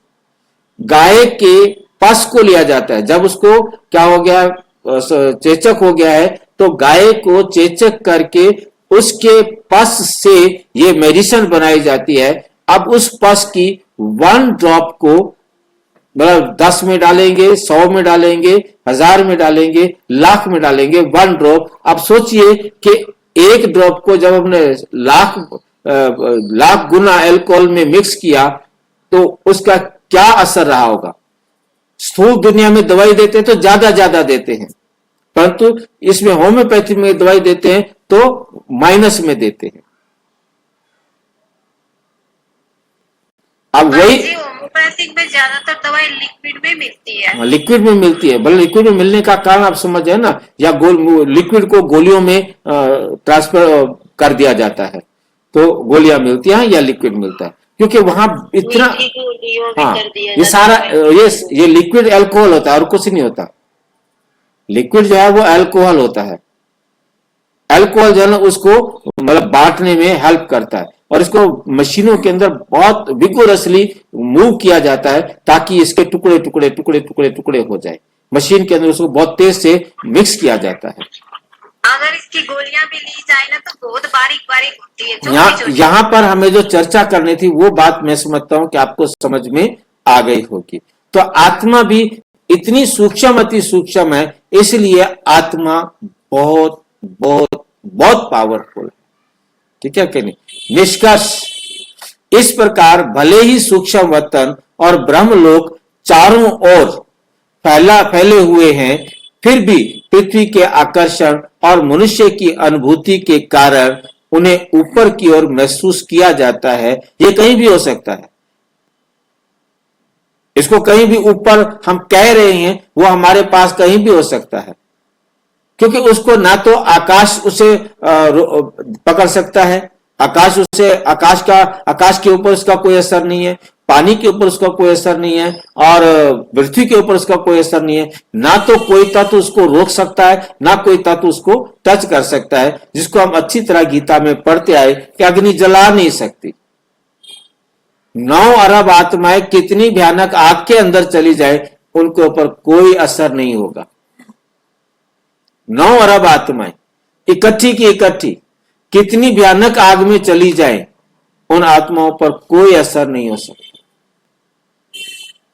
गाय के पस को लिया जाता है। जब उसको क्या हो गया, चेचक हो गया है, तो गाय को चेचक करके उसके पस से ये मेडिसिन बनाई जाती है। अब उस पस की 1 ड्रॉप को मतलब 10 में डालेंगे, 100 में डालेंगे, 1000 में डालेंगे, लाख में डालेंगे, 1 ड्रॉप। अब सोचिए कि 1 ड्रॉप को जब हमने लाख गुना अल्कोहल में मिक्स किया तो उसका क्या असर रहा होगा। स्थूल दुनिया में दवाई देते हैं तो ज्यादा देते हैं, परंतु इसमें होम्योपैथी में दवाई देते हैं तो माइनस में देते हैं। अब वही होम्योपैथिक में ज्यादातर दवाई लिक्विड में मिलती है। लिक्विड में मिलती है, भले लिक्विड में मिलने का कारण आप समझ है ना, या लिक्विड को गोलियों में ट्रांसफर कर दिया जाता है तो गोलियां मिलती हैं या लिक्विड मिलता है, क्योंकि वहां इतना हाँ ये सारा ये लिक्विड अल्कोहल होता है और कुछ नहीं होता। लिक्विड जो है वो अल्कोहल होता है। अल्कोहल जो है ना उसको मतलब बांटने में हेल्प करता है, और इसको मशीनों के अंदर बहुत विगोरसली मूव किया जाता है ताकि इसके टुकड़े टुकड़े टुकड़े टुकड़े टुकड़े हो जाए। मशीन के अंदर उसको बहुत तेज से मिक्स किया जाता है। अगर इसकी गोलियां भी ली जाए ना तो बहुत बारीक बारीक होती है। यहाँ पर हमें जो चर्चा करनी थी वो बात मैं समझता हूं कि आपको समझ में आ गई होगी। तो आत्मा भी इतनी सूक्ष्म अति सूक्ष्म है, इसलिए आत्मा बहुत बहुत बहुत पावरफुल है। ठीक है कि नहीं? निष्कर्ष इस प्रकार भले ही सूक्ष्म वतन और ब्रह्मलोक चारों ओर फैले हुए हैं, फिर भी पृथ्वी के आकर्षण और मनुष्य की अनुभूति के कारण उन्हें ऊपर की ओर महसूस किया जाता है। ये कहीं भी हो सकता है, इसको कहीं भी ऊपर हम कह रहे हैं वो हमारे पास कहीं भी हो सकता है, क्योंकि उसको ना तो आकाश उसे पकड़ सकता है, आकाश के ऊपर उसका कोई असर नहीं है, पानी के ऊपर उसका कोई असर नहीं है, और पृथ्वी के ऊपर उसका कोई असर नहीं है। ना तो कोई तत्व उसको रोक सकता है, ना कोई तत्व उसको टच कर सकता है, जिसको हम अच्छी तरह गीता में पढ़ते आए कि अग्नि जला नहीं सकती। 9 अरब आत्माएं कितनी भयानक आग के अंदर चली जाए, उनके ऊपर कोई असर नहीं होगा। 9 अरब आत्माएं इकट्ठी की इकट्ठी कितनी भयानक आग में चली जाए, उन आत्माओं पर कोई असर नहीं हो सकता।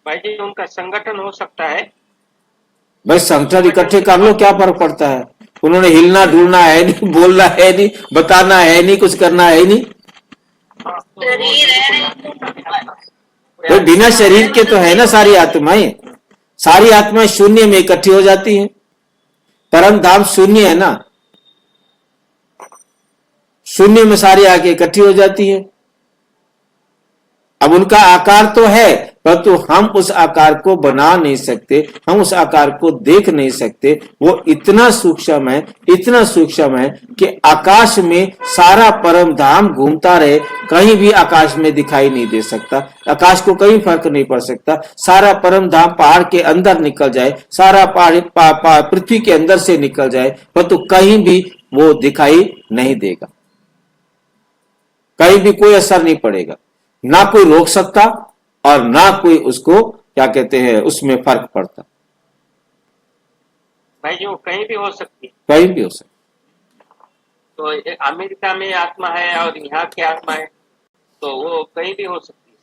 भाई जी उनका संगठन हो सकता है। भाई संगठन इकट्ठे कर लो, क्या फर्क पड़ता है। उन्होंने हिलना डुलना है नहीं, बोलना है नहीं, बताना है नहीं, कुछ करना है नहीं। तो बिना शरीर के तो है ना सारी आत्माएं। सारी आत्माएं शून्य में इकट्ठी हो जाती हैं। परम धाम शून्य है ना, शून्य में सारी आके इकट्ठी हो जाती है। अब उनका आकार तो है, परंतु हम उस आकार को बना नहीं सकते, हम उस आकार को देख नहीं सकते। वो इतना सूक्ष्म है, इतना सूक्ष्म है कि आकाश में सारा परम धाम घूमता रहे, कहीं भी आकाश में दिखाई नहीं दे सकता। आकाश को कहीं फर्क नहीं पड़ सकता। सारा परम धाम पहाड़ के अंदर निकल जाए, सारा पहाड़ पृथ्वी के अंदर से निकल जाए, परंतु कहीं भी वो दिखाई नहीं देगा, कहीं भी कोई असर नहीं पड़ेगा। ना कोई रोक सकता और ना कोई उसको क्या कहते हैं उसमें फर्क पड़ता। भाई जी वो कहीं भी हो सकती है। कहीं भी हो सकता। तो अमेरिका में आत्मा है और यहाँ की आत्मा है, तो वो कहीं भी हो सकती है।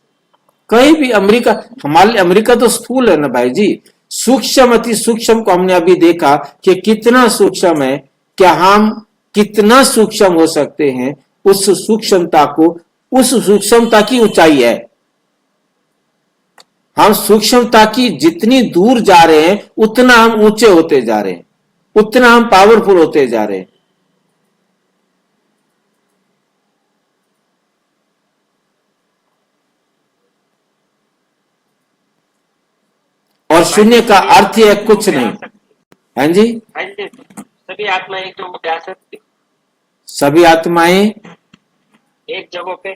कहीं भी अमेरिका, हमारे अमेरिका तो स्थूल है ना भाई जी। सूक्ष्म अति सूक्ष्म को हमने अभी देखा कि कितना सूक्ष्म है। क्या हम कितना सूक्ष्म हो सकते हैं, उस सूक्ष्मता को, उस सूक्ष्मता की ऊंचाई है। हम सूक्ष्मता की जितनी दूर जा रहे हैं उतना हम ऊंचे होते जा रहे हैं, उतना हम पावरफुल होते जा रहे हैं। और शून्य का अर्थ है कुछ नहीं। हाँ जी, भाई जी सभी आत्मा एक जगह पे आ सकती, सभी आत्माएं एक जगह पे।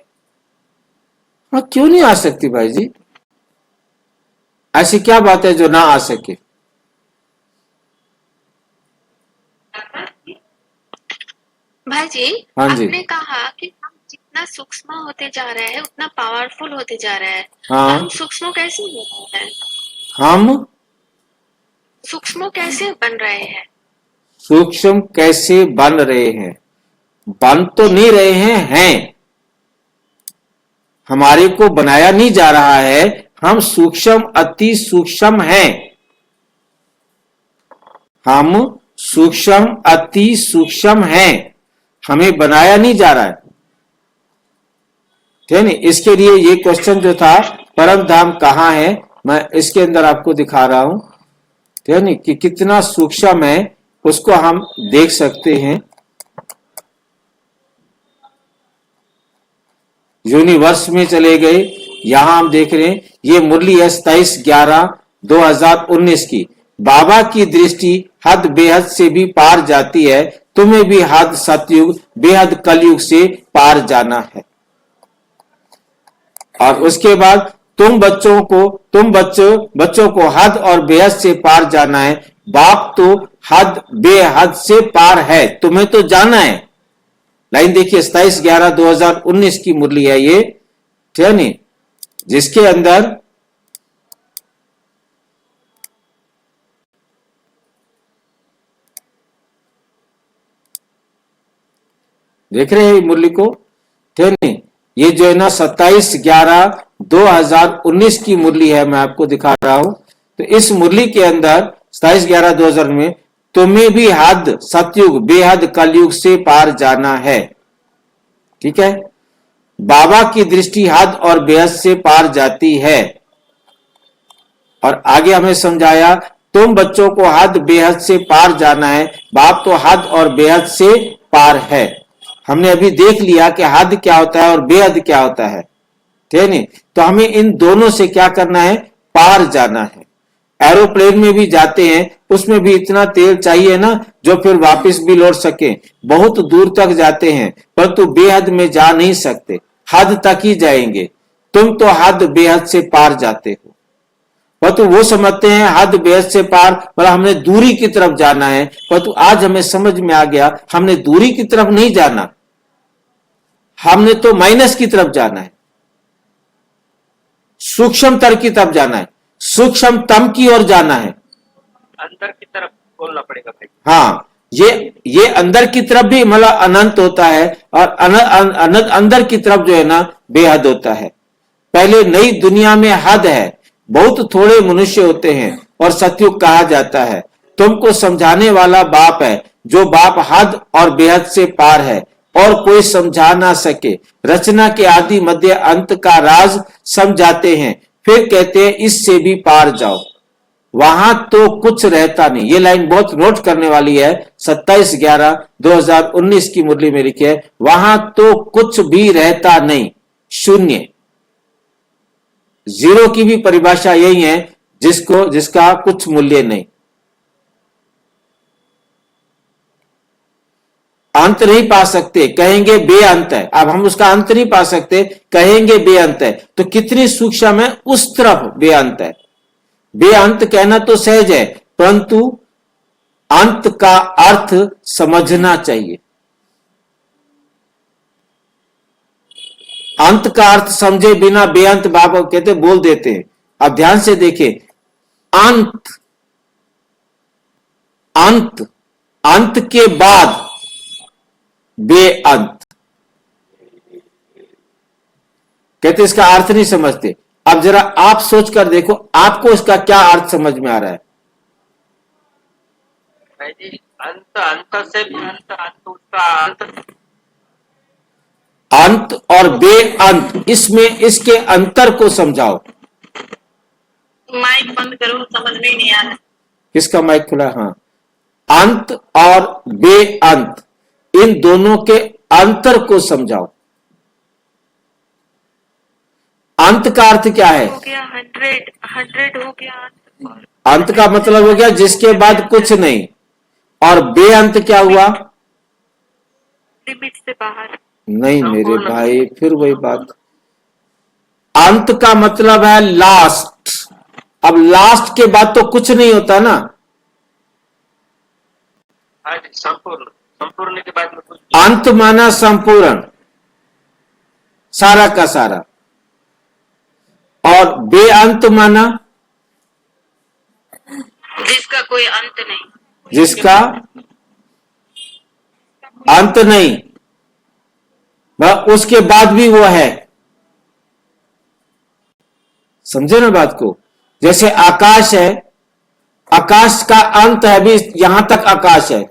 हाँ, क्यों नहीं आ सकती भाई जी। ऐसी क्या बात है जो ना आ सके। भाई जी, हाँ जी। आपने कहा कि हम जितना सूक्ष्म होते जा रहे हैं उतना पावरफुल होते जा रहे हैं। हाँ। हम सूक्ष्म कैसे हो रहे हैं? हम सूक्ष्म कैसे बन रहे हैं? सूक्ष्म कैसे बन रहे हैं? बन तो नहीं रहे हैं। हमारे को बनाया नहीं जा रहा है, हम सूक्ष्म अति सूक्ष्म हैं। हम सूक्ष्म अति सूक्ष्म हैं, हमें बनाया नहीं जा रहा है। ठीक है। इसके लिए ये क्वेश्चन जो था परम धाम कहाँ है, मैं इसके अंदर आपको दिखा रहा हूं। ठीक है कि कितना सूक्ष्म है, उसको हम देख सकते हैं। यूनिवर्स में चले गए, यहां हम देख रहे हैं ये मुरली है 27/11/2019 की। बाबा की दृष्टि हद बेहद से भी पार जाती है, तुम्हें भी हद सतयुग बेहद कलयुग से पार जाना है। और उसके बाद तुम बच्चों को हद और बेहद से पार जाना है। बाप तो हद बेहद से पार है, तुम्हें तो जाना है। लाइन देखिए 27/11/2019 की मुरली है ये, ठीक है नी, जिसके अंदर देख रहे हैं मुरली को, ठीक है नी। ये जो है ना 27/11/2019 की मुरली है, मैं आपको दिखा रहा हूं। तो इस मुरली के अंदर 27/11/2000 में तुम्हें भी हद सतयुग बेहद कलयुग से पार जाना है। ठीक है। बाबा की दृष्टि हद और बेहद से पार जाती है। और आगे हमें समझाया तुम बच्चों को हद बेहद से पार जाना है, बाप तो हद और बेहद से पार है। हमने अभी देख लिया कि हद क्या होता है और बेहद क्या होता है, ठीक है नहीं। तो हमें इन दोनों से क्या करना है, पार जाना है। एरोप्लेन में भी जाते हैं, उसमें भी इतना तेल चाहिए ना जो फिर वापस भी लौट सके। बहुत दूर तक जाते हैं परंतु बेहद में जा नहीं सकते, हद तक ही जाएंगे। तुम तो हद बेहद से पार जाते हो, परंतु वो समझते हैं हद बेहद से पार पर हमने दूरी की तरफ जाना है। परंतु आज हमें समझ में आ गया हमने दूरी की तरफ नहीं जाना, हमने तो माइनस की तरफ जाना है। सूक्ष्मतर की तरफ जाना है, सूक्ष्मतम की ओर जाना है। अंदर की तरफ बोलना पड़ेगा भाई। हाँ, ये अंदर की तरफ भी मतलब अनंत होता है और अंदर की तरफ जो है ना बेहद होता है। पहले नई दुनिया में हद है, बहुत थोड़े मनुष्य होते हैं और सतयुग कहा जाता है। तुमको समझाने वाला बाप है, जो बाप हद और बेहद से पार है और कोई समझा ना सके। रचना के आदि मध्य अंत का राज समझाते हैं, फिर कहते हैं इससे भी पार जाओ। वहां तो कुछ रहता नहीं। ये लाइन बहुत नोट करने वाली है, 27/11/2019 की मुरली में लिखी है, वहां तो कुछ भी रहता नहीं, शून्य। जीरो की भी परिभाषा यही है, जिसका कुछ मूल्य नहीं। अंत नहीं पा सकते, कहेंगे बेअंत है। अब हम उसका अंत नहीं पा सकते, कहेंगे बेअंत है। तो कितनी सूक्ष्म है, उस तरफ बेअंत है। बेअंत कहना तो सहज है, परंतु अंत का अर्थ समझना चाहिए। अंत का अर्थ समझे बिना बेअंत बाबा कहते बोल देते हैं। अब ध्यान से देखें, अंत अंत अंत के बाद बेअंत कहते इसका अर्थ नहीं समझते। अब जरा आप सोच कर देखो, आपको इसका क्या अर्थ समझ में आ रहा है? भाई जी अंत, अंत से भी अंत, अंत उसका अंत। अंत और बेअंत, इसमें इसके अंतर को समझाओ। माइक बंद करो, समझ में नहीं आ रहा। किसका माइक खुला? हाँ, अंत और बेअंत, इन दोनों के अंतर को समझाओ। अंत का अर्थ क्या है? हो गया 100 हो गया अंत। अंत का मतलब हो गया जिसके बाद कुछ नहीं। और बेअंत क्या हुआ? लिमिट से बाहर। नहीं मेरे भाई, फिर वही बात। अंत का मतलब है लास्ट। अब लास्ट के बाद तो कुछ नहीं होता ना। हाँ जी, संपूर्ण, संपूर्ण के बाद में कुछ। अंत माना संपूर्ण, सारा का सारा। और बेअंत माना जिसका कोई अंत नहीं। जिसका अंत नहीं, उसके बाद भी वो है। समझे ना बात को? जैसे आकाश है, आकाश का अंत है, भी यहां तक आकाश है।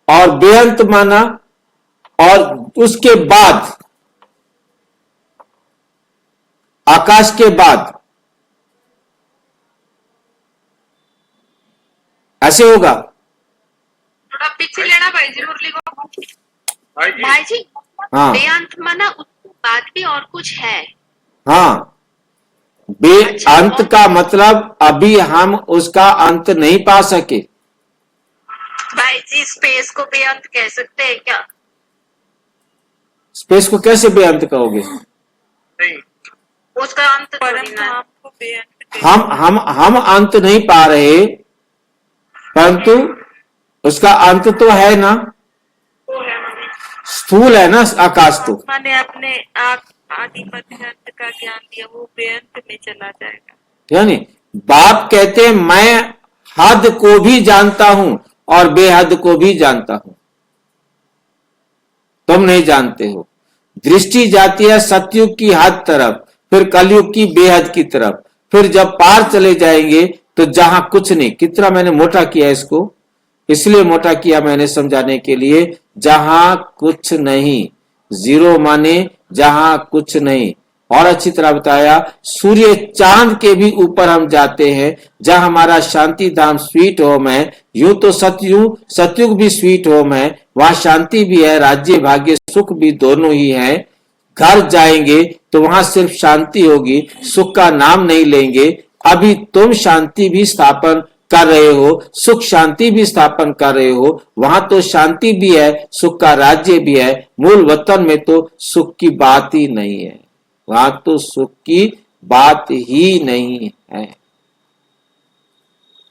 और बेअंत माना और उसके बाद, आकाश के बाद ऐसे होगा। थोड़ा पीछे लेना भाई जी मुरली को। भाई जी, भाई जी, हाँ बेअंत माना उसके बाद भी और कुछ है। हाँ, बेअंत का मतलब अभी हम उसका अंत नहीं पा सके। भाई जी, स्पेस को बेअंत कह सकते हैं क्या? स्पेस को कैसे बेअंत कहोगे? नहीं, उसका अंत थोड़ी ना है। आपको बेअंत हम अंत नहीं पा रहे, परंतु उसका अंत तो है ना। स्थूल है ना आकाश तो। मैंने अपने आप आदि मध्य अंत का ज्ञान दिया, वो बेअंत में चला जाएगा। यानी बाप कहते हैं मैं हद को भी जानता हूं और बेहद को भी जानता हूं, तुम नहीं जानते हो। दृष्टि जाती है सतयुग की हद तरफ, फिर कलयुग की बेहद की तरफ, फिर जब पार चले जाएंगे तो जहां कुछ नहीं। कितना मैंने मोटा किया इसको, इसलिए मोटा किया मैंने समझाने के लिए। जहां कुछ नहीं, जीरो माने जहां कुछ नहीं। और अच्छी तरह बताया, सूर्य चांद के भी ऊपर हम जाते हैं, जहां हमारा शांति धाम स्वीट होम है। यूं तो सतयुग भी स्वीट होम है, वहां शांति भी है, राज्य भाग्य सुख भी दोनों ही है। घर जाएंगे तो वहां सिर्फ शांति होगी, सुख का नाम नहीं लेंगे। अभी तुम शांति भी स्थापन कर रहे हो, सुख शांति भी स्थापन कर रहे हो। वहां तो शांति भी है, सुख का राज्य भी है। मूल वतन में तो सुख की बात ही नहीं है, वहां तो सुख की बात ही नहीं है।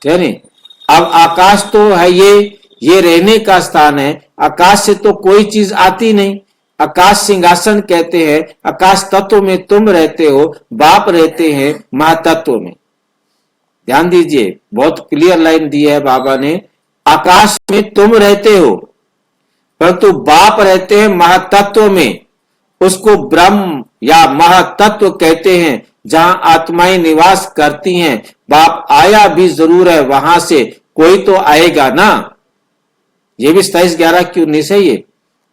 ठीक है। अब आकाश तो है, ये रहने का स्थान है। आकाश से तो कोई चीज आती नहीं, आकाश सिंहासन कहते हैं, आकाश तत्व में तुम रहते हो, बाप रहते हैं महातत्व में। ध्यान दीजिए, बहुत क्लियर लाइन दी है बाबा ने, आकाश में तुम रहते हो परंतु बाप रहते हैं महातत्व में। उसको ब्रह्म या महातत्व कहते हैं, जहां आत्माएं निवास करती हैं। बाप आया भी जरूर है, वहां से कोई तो आएगा ना। ये भी 27/11 की 19 है। ये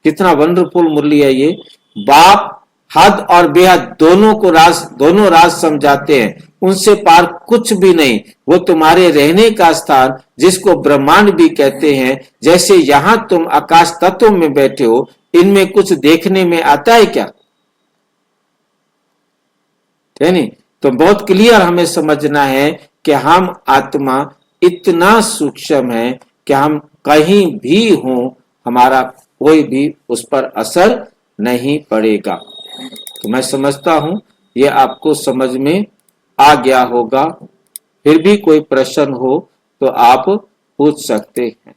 कितना वंडरफुल मुरली है ये। बाप हद और बेहद दोनों राज समझाते हैं, उनसे पार कुछ भी नहीं। वो तुम्हारे रहने का स्थान, जिसको ब्रह्मांड भी कहते हैं। जैसे यहां तुम आकाश तत्व में बैठे हो, इनमें कुछ देखने में आता है क्या? है नहीं? तो बहुत क्लियर हमें समझना है कि हम आत्मा इतना सूक्ष्म है कि हम कहीं भी हों, हमारा कोई भी उस पर असर नहीं पड़ेगा। तो मैं समझता हूं ये आपको समझ में आ गया होगा। फिर भी कोई प्रश्न हो तो आप पूछ सकते हैं।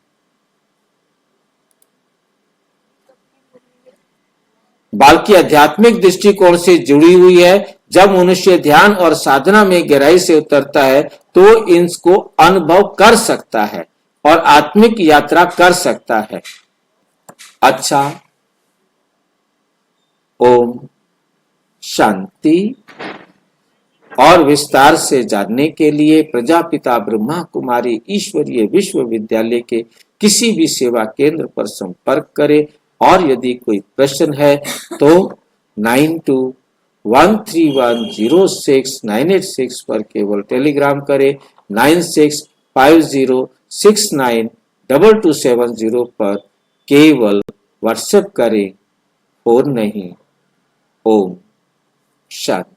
बाल की आध्यात्मिक दृष्टिकोण से जुड़ी हुई है। जब मनुष्य ध्यान और साधना में गहराई से उतरता है तो इनको अनुभव कर सकता है और आत्मिक यात्रा कर सकता है। अच्छा, ओम शांति। और विस्तार से जानने के लिए प्रजापिता ब्रह्मा कुमारी ईश्वरीय विश्वविद्यालय के किसी भी सेवा केंद्र पर संपर्क करें। और यदि कोई प्रश्न है तो 9213106986 पर केवल टेलीग्राम करें। 9650692270 पर केवल व्हाट्सएप करें और नहीं। ओम शांति।